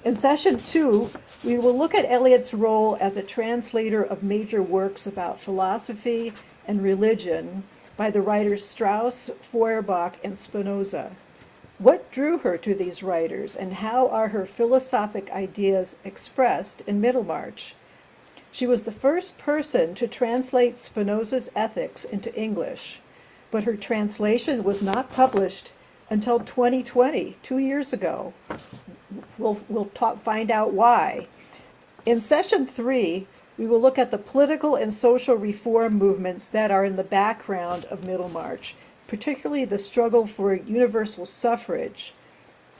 In session 2, we will look at Eliot's role as a translator of major works about philosophy and religion by the writers Strauss, Feuerbach, and Spinoza. What drew her to these writers, and how are her philosophic ideas expressed in Middlemarch? She was the first person to translate Spinoza's Ethics into English, but her translation was not published until 2020, 2 years ago. We'll find out why. In session 3, we will look at the political and social reform movements that are in the background of Middlemarch, particularly the struggle for universal suffrage,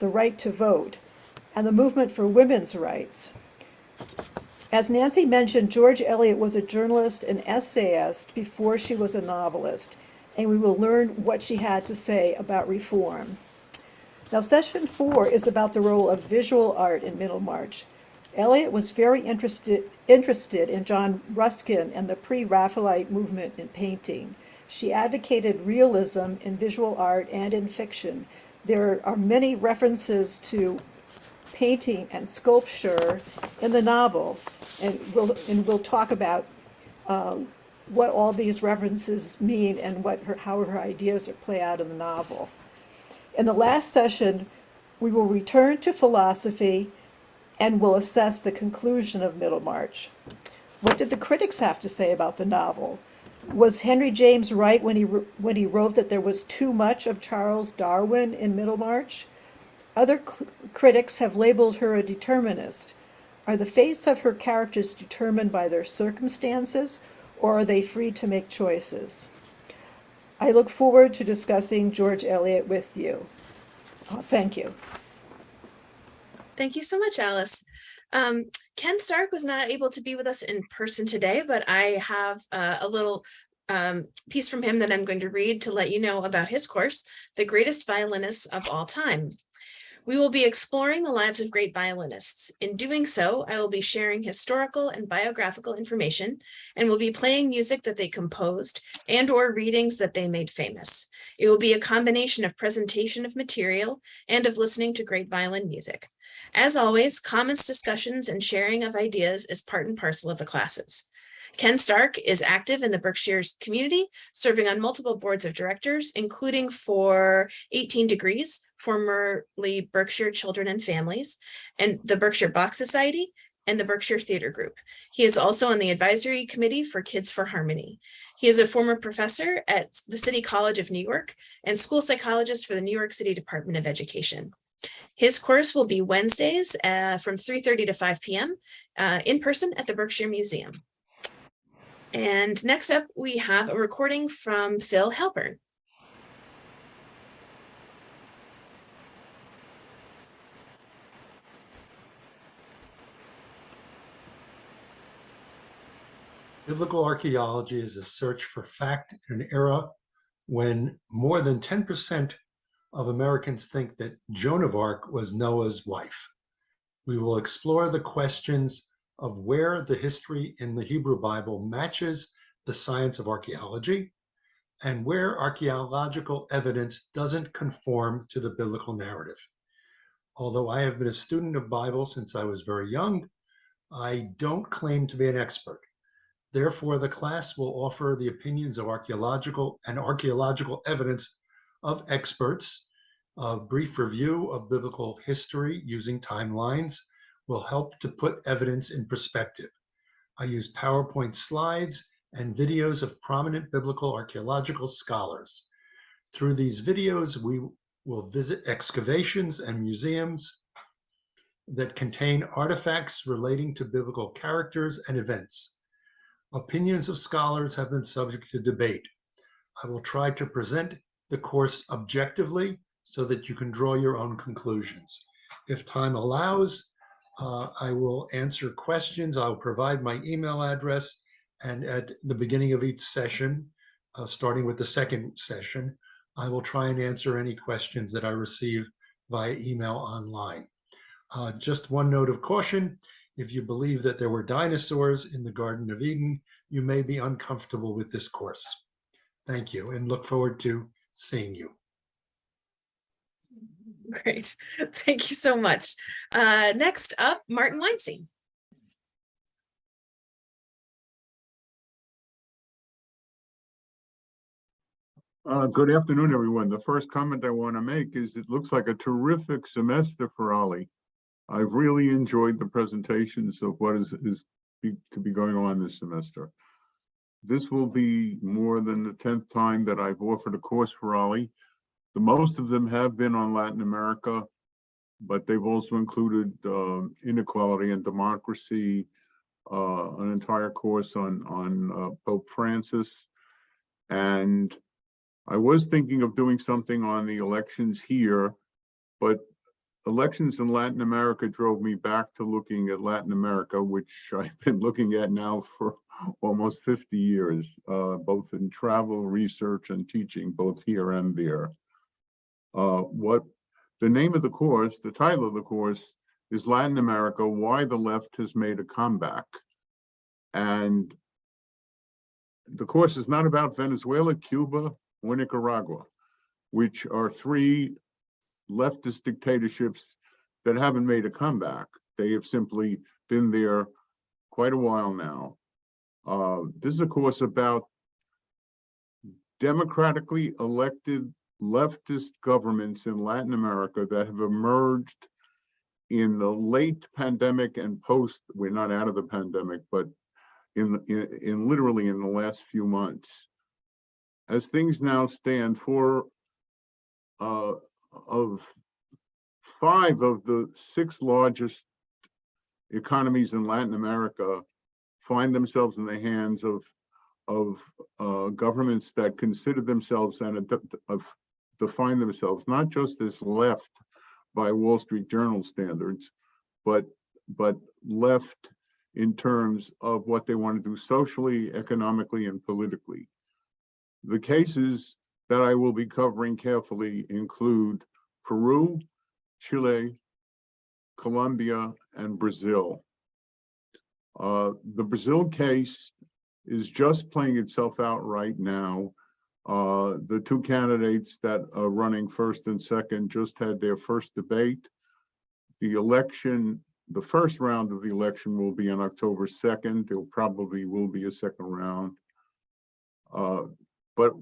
the right to vote, and the movement for women's rights. As Nancy mentioned, George Eliot was a journalist and essayist before she was a novelist, and we will learn what she had to say about reform. Now, session 4 is about the role of visual art in Middlemarch. Eliot was very interested in John Ruskin and the pre-Raphaelite movement in painting. She advocated realism in visual art and in fiction. There are many references to painting and sculpture in the novel, and we'll talk about what all these references mean and how her ideas play out in the novel. In the last session, we will return to philosophy and will assess the conclusion of Middlemarch. What did the critics have to say about the novel? Was Henry James right when he wrote that there was too much of Charles Darwin in Middlemarch? Other critics have labeled her a determinist. Are the fates of her characters determined by their circumstances, or are they free to make choices? I look forward to discussing George Eliot with you. Thank you. Thank you so much, Alice. Ken Stark was not able to be with us in person today, but I have a little piece from him that I'm going to read to let you know about his course, The Greatest Violinists of All Time. We will be exploring the lives of great violinists. In doing so, I will be sharing historical and biographical information and will be playing music that they composed and/or readings that they made famous. It will be a combination of presentation of material and of listening to great violin music. As always, comments, discussions, and sharing of ideas is part and parcel of the classes. Ken Stark is active in the Berkshires community, serving on multiple boards of directors, including for 18 Degrees, formerly Berkshire Children and Families, and the Berkshire Bach Society, and the Berkshire Theater Group. He is also on the advisory committee for Kids for Harmony. He is a former professor at the City College of New York and school psychologist for the New York City Department of Education. His course will be Wednesdays from 3:30 to 5 p.m. In person at the Berkshire Museum. And next up, we have a recording from Phil Halpern. Biblical archaeology is a search for fact in an era when more than 10% of Americans think that Joan of Arc was Noah's wife. We will explore the questions of where the history in the Hebrew Bible matches the science of archaeology and where archaeological evidence doesn't conform to the biblical narrative. Although I have been a student of Bible since I was very young, I don't claim to be an expert. Therefore, the class will offer the opinions of archaeological evidence of experts. A brief review of biblical history using timelines will help to put evidence in perspective. I use PowerPoint slides and videos of prominent biblical archaeological scholars. Through these videos, we will visit excavations and museums that contain artifacts relating to biblical characters and events. Opinions of scholars have been subject to debate. I will try to present the course objectively so that you can draw your own conclusions. If time allows, I will answer questions. I'll provide my email address, and at the beginning of each session, starting with the second session, I will try and answer any questions that I receive via email online. Just one note of caution, if you believe that there were dinosaurs in the Garden of Eden, you may be uncomfortable with this course. Thank you and look forward to seeing you. Great. Thank you so much. Next up, Martin Weinstein. Good afternoon, everyone. The first comment I want to make is it looks like a terrific semester for OLLI. I've really enjoyed the presentations of what is to be going on this semester. This will be more than the 10th time that I've offered a course for OLLI. The most of them have been on Latin America, but they've also included inequality and democracy, an entire course on Pope Francis, and I was thinking of doing something on the elections here, but elections in Latin America drove me back to looking at Latin America, which I've been looking at now for almost 50 years, both in travel, research, and teaching, both here and there. What the name of the course, the title of the course is Latin America, Why the Left Has Made a Comeback. And the course is not about Venezuela, Cuba, or Nicaragua, which are three leftist dictatorships that haven't made a comeback. They have simply been there quite a while now. This is a course about democratically elected leftist governments in Latin America that have emerged in the late pandemic and post. We're not out of the pandemic, but in literally in the last few months. As things now stand, four of 5 of the 6 largest economies in Latin America find themselves in the hands of governments that consider themselves and define themselves not just as left by Wall Street Journal standards, but left in terms of what they want to do socially, economically, and politically. The cases that I will be covering carefully include Peru, Chile, Colombia, and Brazil. The Brazil case is just playing itself out right now. The 2 candidates that are running first and second just had their first debate. The election, the first round of the election will be on October 2nd. There probably will be a second round. But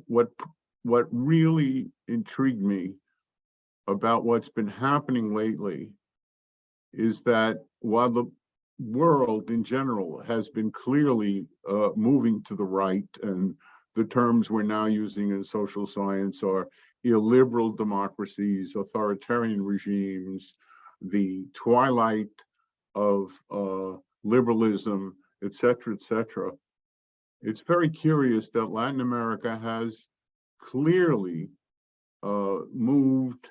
what really intrigued me about what's been happening lately is that while the world in general has been clearly moving to the right, and the terms we're now using in social science are illiberal democracies, authoritarian regimes, the twilight of liberalism, et cetera, it's very curious that Latin America has clearly moved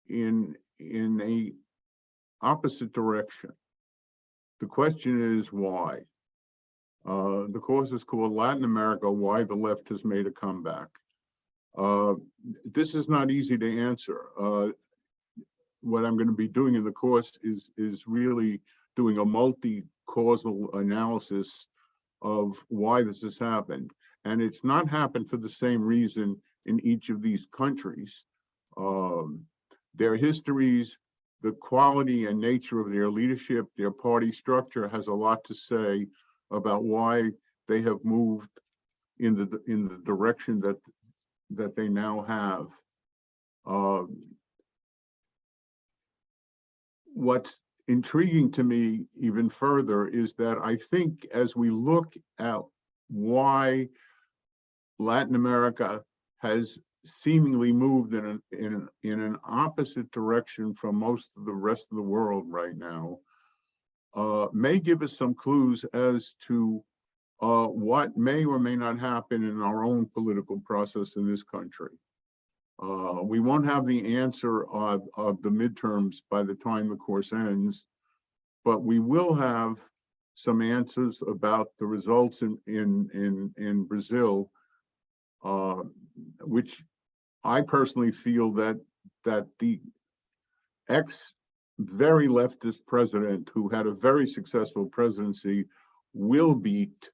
in a opposite direction. The question is why? The course is called Latin America, Why the Left Has Made a Comeback. This is not easy to answer. What I'm going to be doing in the course is really doing a multi-causal analysis of why this has happened. And it's not happened for the same reason in each of these countries. Their histories, the quality and nature of their leadership, their party structure has a lot to say about why they have moved in the direction that they now have. What's intriguing to me even further is that I think as we look at why Latin America has seemingly moved in an opposite direction from most of the rest of the world right now, may give us some clues as to what may or may not happen in our own political process in this country. We won't have the answer of the midterms by the time the course ends, but we will have some answers about the results in Brazil, which I personally feel that the very leftist president who had a very successful presidency will beat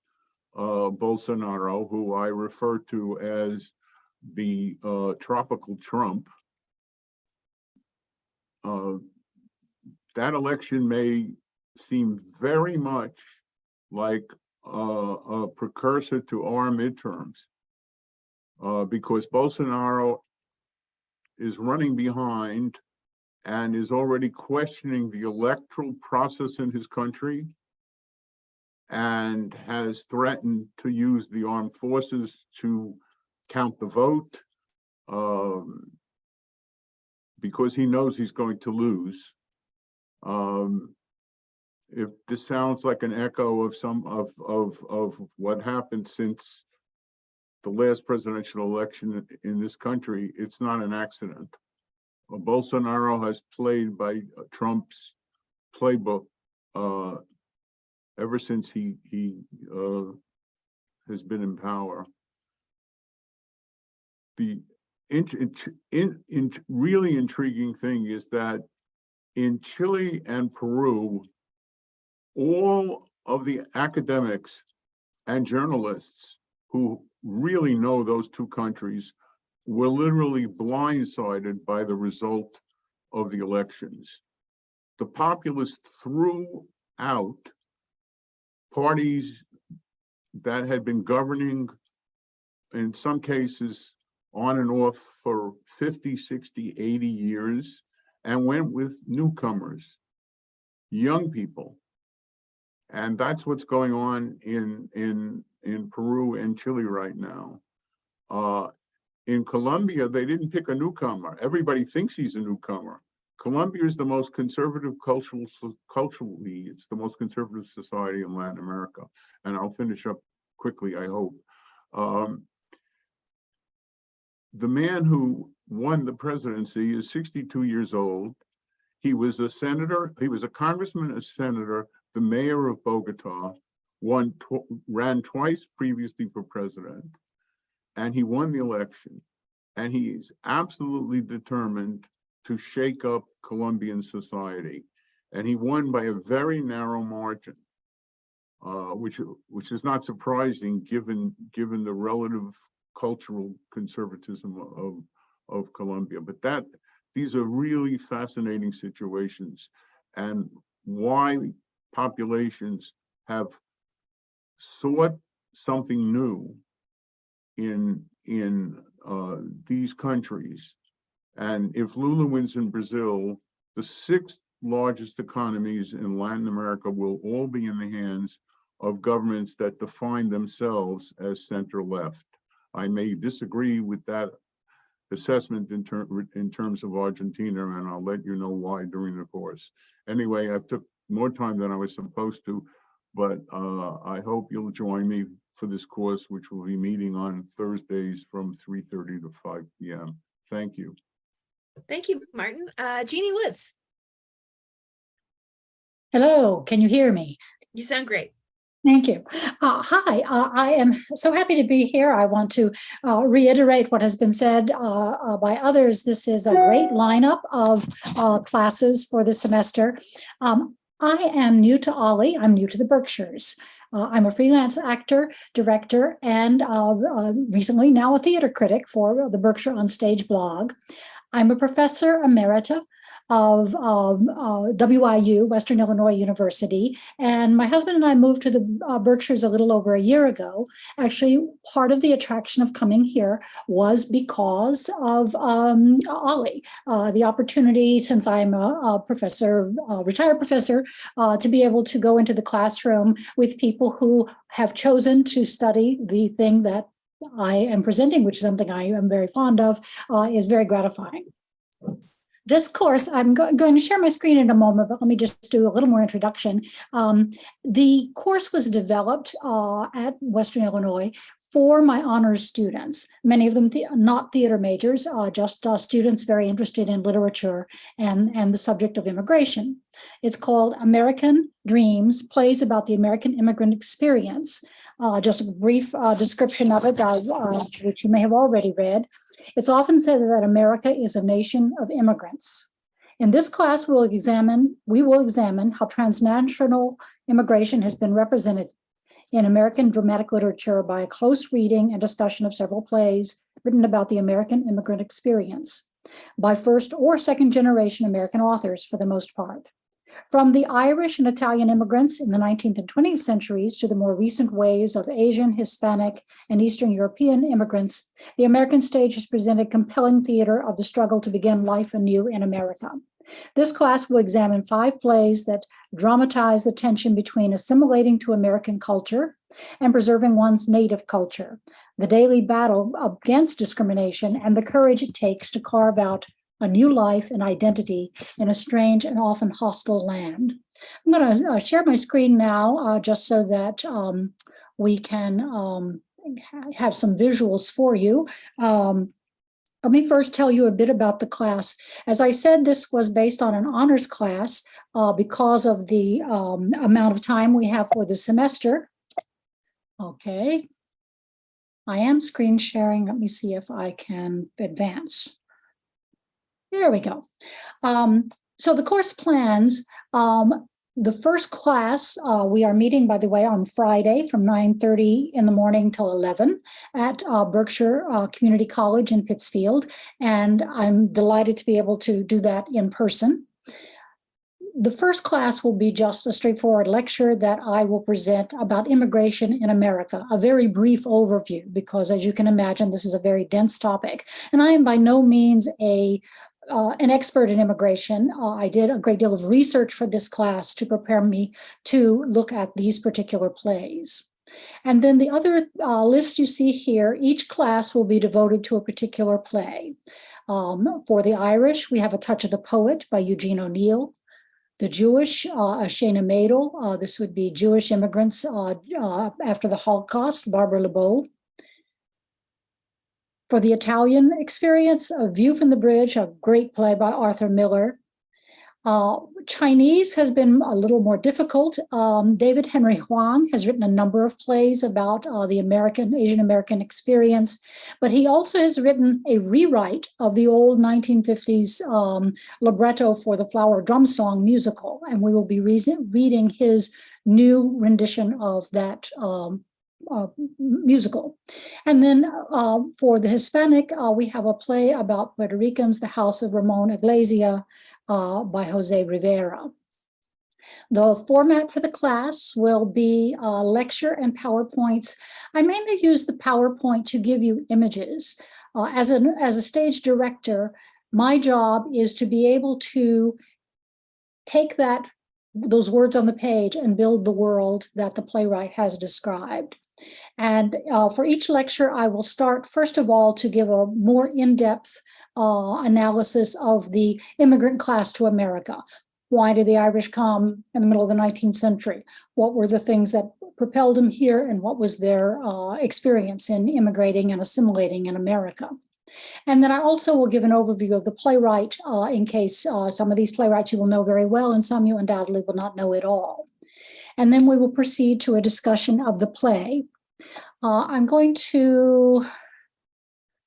Bolsonaro, who I refer to as the tropical Trump. That election may seem very much like a precursor to our midterms, because Bolsonaro is running behind and is already questioning the electoral process in his country and has threatened to use the armed forces to count the vote because he knows he's going to lose. If this sounds like an echo of some of what happened since the last presidential election in this country, it's not an accident. Bolsonaro has played by Trump's playbook ever since he has been in power. The really intriguing thing is that in Chile and Peru, all of the academics and journalists who really know those two countries were literally blindsided by the result of the elections. The populace threw out parties that had been governing, in some cases, on and off for 50, 60, 80 years, and went with newcomers, young people. And that's what's going on in Peru and Chile right now. In Colombia, they didn't pick a newcomer. Everybody thinks he's a newcomer. Colombia is the most conservative culturally, it's the most conservative society in Latin America. And I'll finish up quickly, I hope. The man who won the presidency is 62 years old. He was a senator, he was a congressman, a senator, the mayor of Bogota, ran twice previously for president, and he won the election. And he is absolutely determined to shake up Colombian society. And he won by a very narrow margin, which is not surprising given the relative cultural conservatism of Colombia. But these are really fascinating situations, and why populations have sought something new in these countries. And if Lula wins in Brazil, the 6th largest economies in Latin America will all be in the hands of governments that define themselves as center-left. I may disagree with that assessment in terms of Argentina, and I'll let you know why during the course. Anyway, I took more time than I was supposed to, but I hope you'll join me for this course, which will be meeting on Thursdays from 3:30 to 5 p.m. Thank you. Thank you, Martin. Jeannie Woods. Hello, can you hear me? You sound great. Thank you. Hi, I am so happy to be here. I want to reiterate what has been said by others. This is a great lineup of classes for the semester. I am new to OLLI. I'm new to the Berkshires. I'm a freelance actor, director, and recently now a theater critic for the Berkshire on Stage blog. I'm a professor emerita of WIU, Western Illinois University, and my husband and I moved to the Berkshires a little over a year ago. Actually, part of the attraction of coming here was because of OLLI, the opportunity, since I'm a professor, retired professor, to be able to go into the classroom with people who have chosen to study the thing that I am presenting, which is something I am very fond of, is very gratifying. This course, I'm going to share my screen in a moment, but let me just do a little more introduction. The course was developed at Western Illinois for my honors students, many of them not theater majors, just students very interested in literature and the subject of immigration. It's called American Dreams, Plays About the American Immigrant Experience. Just a brief description of it, which you may have already read. It's often said that America is a nation of immigrants. In this class, we will examine how transnational immigration has been represented in American dramatic literature by a close reading and discussion of several plays written about the American immigrant experience by first or second generation American authors for the most part. From the Irish and Italian immigrants in the 19th and 20th centuries to the more recent waves of Asian, Hispanic, and Eastern European immigrants, the American stage has presented compelling theater of the struggle to begin life anew in America. This class will examine 5 plays that dramatize the tension between assimilating to American culture and preserving one's native culture, the daily battle against discrimination, and the courage it takes to carve out a new life and identity in a strange and often hostile land. I'm going to share my screen now just so that we can have some visuals for you. Let me first tell you a bit about the class. As I said, this was based on an honors class because of the amount of time we have for the semester. Okay. I am screen sharing. Let me see if I can advance. There we go. So the course plans, the first class, we are meeting, by the way, on Friday from 9:30 in the morning till 11 at Berkshire Community College in Pittsfield. And I'm delighted to be able to do that in person. The first class will be just a straightforward lecture that I will present about immigration in America, a very brief overview, because as you can imagine, this is a very dense topic. And I am by no means an expert in immigration. I did a great deal of research for this class to prepare me to look at these particular plays. And then the other list you see here, each class will be devoted to a particular play. For the Irish, we have A Touch of the Poet by Eugene O'Neill. The Jewish, Shana Madel, this would be Jewish immigrants after the Holocaust, Barbara Lebeau. For the Italian experience, A View from the Bridge, a great play by Arthur Miller. Chinese has been a little more difficult. David Henry Huang has written a number of plays about the Asian American experience, but he also has written a rewrite of the old 1950s libretto for the Flower Drum Song musical, and we will be reading his new rendition of that musical. And then for the Hispanic, we have a play about Puerto Ricans, The House of Ramon Iglesia by Jose Rivera. The format for the class will be lecture and PowerPoints. I mainly use the PowerPoint to give you images. As a stage director, my job is to be able to take those words on the page and build the world that the playwright has described. And for each lecture, I will start, first of all, to give a more in-depth analysis of the immigrant class to America. Why did the Irish come in the middle of the 19th century? What were the things that propelled them here, and what was their experience in immigrating and assimilating in America? And then I also will give an overview of the playwright in case some of these playwrights you will know very well and some you undoubtedly will not know at all. And then we will proceed to a discussion of the play. I'm going to,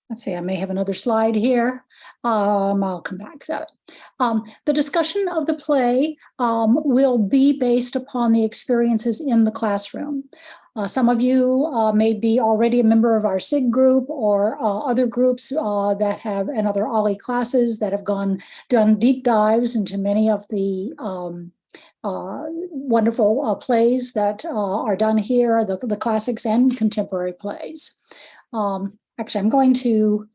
let's see, I may have another slide here. I'll come back to that. The discussion of the play will be based upon the experiences in the classroom. Some of you may be already a member of our SIG group or other groups that have, and other OLLI classes that have done deep dives into many of the wonderful plays that are done here, the classics and contemporary plays. Actually, I'm going to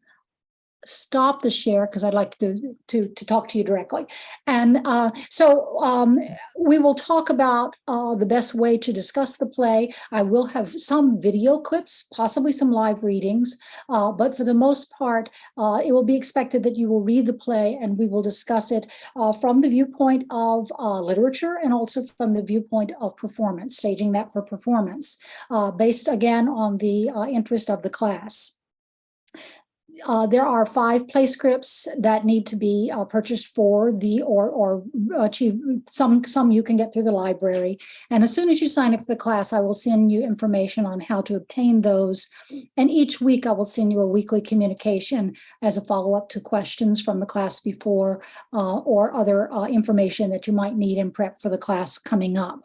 stop the share because I'd like to talk to you directly. And so we will talk about the best way to discuss the play. I will have some video clips, possibly some live readings, but for the most part, it will be expected that you will read the play and we will discuss it from the viewpoint of literature and also from the viewpoint of performance, staging that for performance, based again on the interest of the class. There are 5 play scripts that need to be purchased for the or achieve some you can get through the library. And as soon as you sign up for the class, I will send you information on how to obtain those. And each week I will send you a weekly communication as a follow-up to questions from the class before or other information that you might need in prep for the class coming up.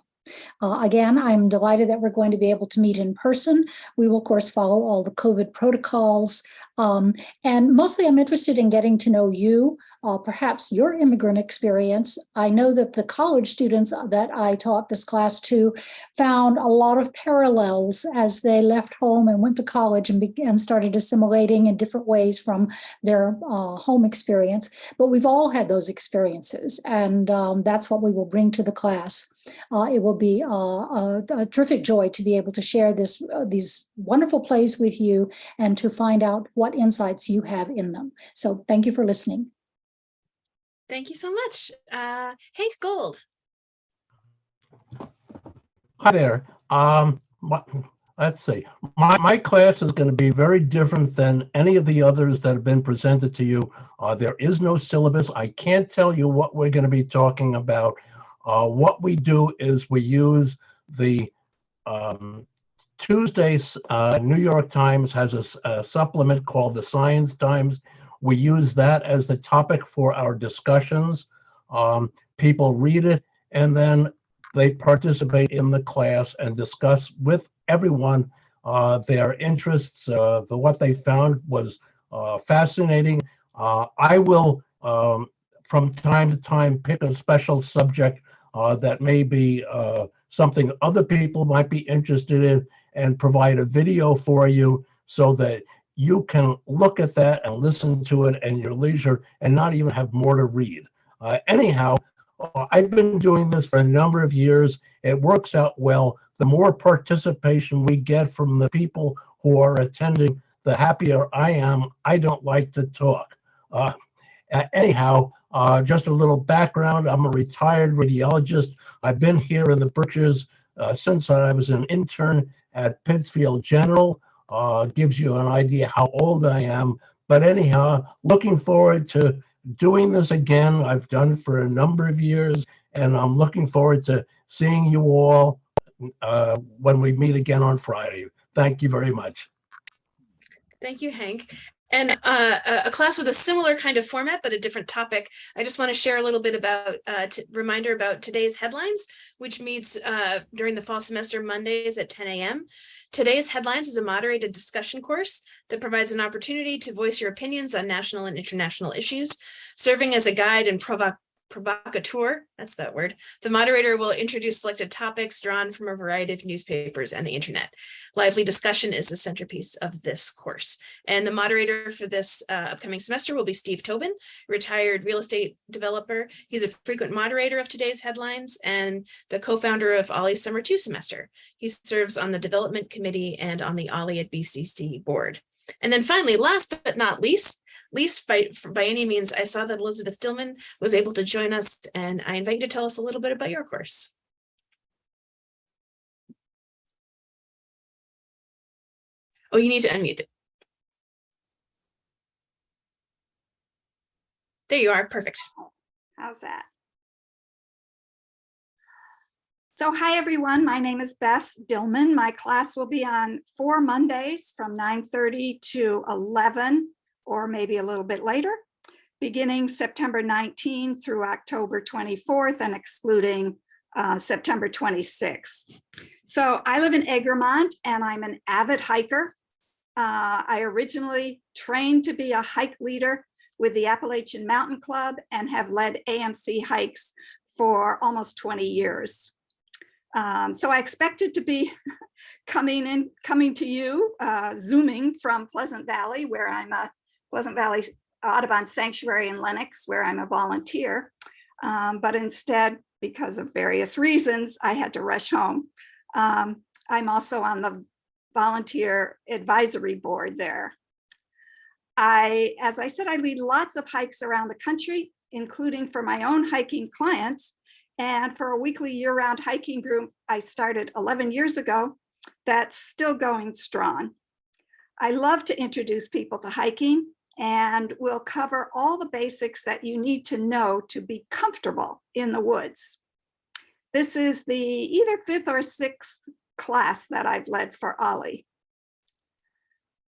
Again, I'm delighted that we're going to be able to meet in person. We will, of course, follow all the COVID protocols. And mostly I'm interested in getting to know you, perhaps your immigrant experience. I know that the college students that I taught this class to found a lot of parallels as they left home and went to college and started assimilating in different ways from their home experience. But we've all had those experiences, and that's what we will bring to the class. It will be a terrific joy to be able to share these wonderful plays with you and to find out what insights you have in them. So thank you for listening. Thank you so much. Hank Gold. Hi there. Let's see. My class is going to be very different than any of the others that have been presented to you. There is no syllabus. I can't tell you what we're going to be talking about. What we do is we use the Tuesdays, New York Times has a supplement called the Science Times. We use that as the topic for our discussions. People read it and then they participate in the class and discuss with everyone their interests. What they found was fascinating. I will, from time to time, pick a special subject that may be something other people might be interested in and provide a video for you so that you can look at that and listen to it at your leisure and not even have more to read. Anyhow, I've been doing this for a number of years. It works out well. The more participation we get from the people who are attending, the happier I am. I don't like to talk. Anyhow, just a little background. I'm a retired radiologist. I've been here in the Berkshires since I was an intern at Pittsfield General. Gives you an idea how old I am. But anyhow, looking forward to doing this again. I've done it for a number of years, and I'm looking forward to seeing you all when we meet again on Friday. Thank you very much. Thank you, Hank. And a class with a similar kind of format, but a different topic. I just want to share a little bit about, reminder about today's headlines, which meets during the fall semester Mondays at 10 a.m. Today's headlines is a moderated discussion course that provides an opportunity to voice your opinions on national and international issues, serving as a guide and provocateur, that's that word. The moderator will introduce selected topics drawn from a variety of newspapers and the internet. Lively discussion is the centerpiece of this course. And the moderator for this upcoming semester will be Steve Tobin, retired real estate developer. He's a frequent moderator of today's headlines and the co-founder of OLLI's Summer 2 semester. He serves on the development committee and on the OLLI at BCC board. And then finally, last but not least by any means, I saw that Elizabeth Dillman was able to join us, and I invite you to tell us a little bit about your course. Oh, you need to unmute it. There you are, perfect. How's that? So hi everyone, my name is Bess Dillman. My class will be on 4 Mondays from 9:30 to 11, or maybe a little bit later, beginning September 19 through October 24th and excluding September 26th. So I live in Egremont and I'm an avid hiker. I originally trained to be a hike leader with the Appalachian Mountain Club and have led AMC hikes for almost 20 years. So I expected to be coming to you, Zooming from Pleasant Valley, where I'm a Pleasant Valley Audubon Sanctuary in Lenox, where I'm a volunteer. But instead, because of various reasons, I had to rush home. I'm also on the volunteer advisory board there. As I said, I lead lots of hikes around the country, including for my own hiking clients. And for a weekly year-round hiking group I started 11 years ago, that's still going strong. I love to introduce people to hiking, and we'll cover all the basics that you need to know to be comfortable in the woods. This is the either 5th or 6th class that I've led for OLLI.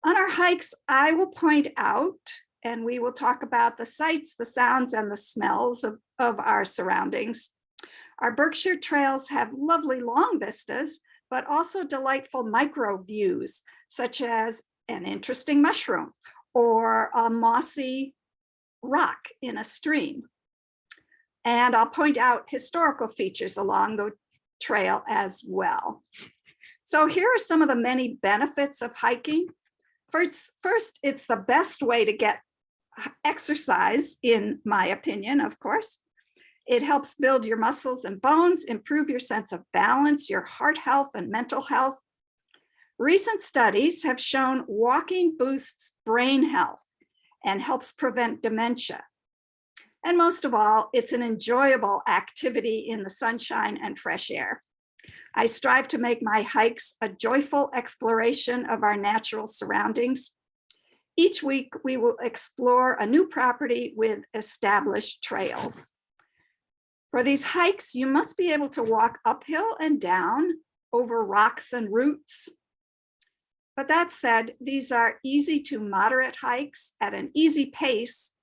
On our hikes, I will point out, and we will talk about the sights, the sounds, and the smells of our surroundings. Our Berkshire trails have lovely long vistas, but also delightful micro views, such as an interesting mushroom or a mossy rock in a stream. And I'll point out historical features along the trail as well. So here are some of the many benefits of hiking. First, it's the best way to get exercise, in my opinion, of course. It helps build your muscles and bones, improve your sense of balance, your heart health and mental health. Recent studies have shown walking boosts brain health and helps prevent dementia. And most of all, it's an enjoyable activity in the sunshine and fresh air. I strive to make my hikes a joyful exploration of our natural surroundings. Each week, we will explore a new property with established trails. For these hikes, you must be able to walk uphill and down over rocks and roots. But that said, these are easy to moderate hikes at an easy pace,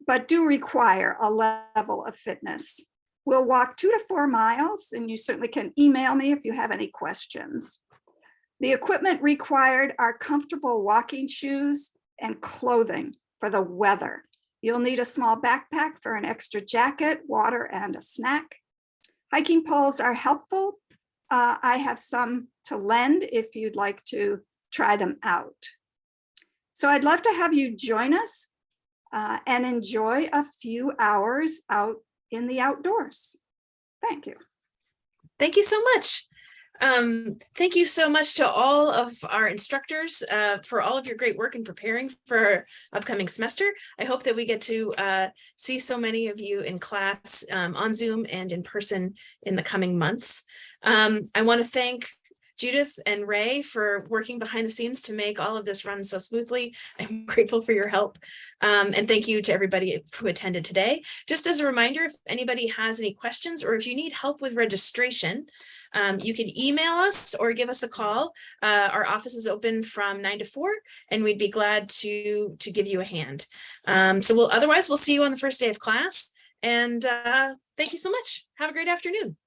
but do require a level of fitness. We'll walk 2 to 4 miles, and you certainly can email me if you have any questions. The equipment required are comfortable walking shoes and clothing for the weather. You'll need a small backpack for an extra jacket, water, and a snack. Hiking poles are helpful. I have some to lend if you'd like to try them out. So I'd love to have you join us and enjoy a few hours out in the outdoors. Thank you. Thank you so much. Thank you so much to all of our instructors for all of your great work in preparing for our upcoming semester. I hope that we get to see so many of you in class on Zoom and in person in the coming months. I want to thank Judith and Ray for working behind the scenes to make all of this run so smoothly. I'm grateful for your help. And thank you to everybody who attended today. Just as a reminder, if anybody has any questions or if you need help with registration, you can email us or give us a call. Our office is open from 9 to 4, and we'd be glad to give you a hand. So otherwise, we'll see you on the first day of class. And thank you so much. Have a great afternoon.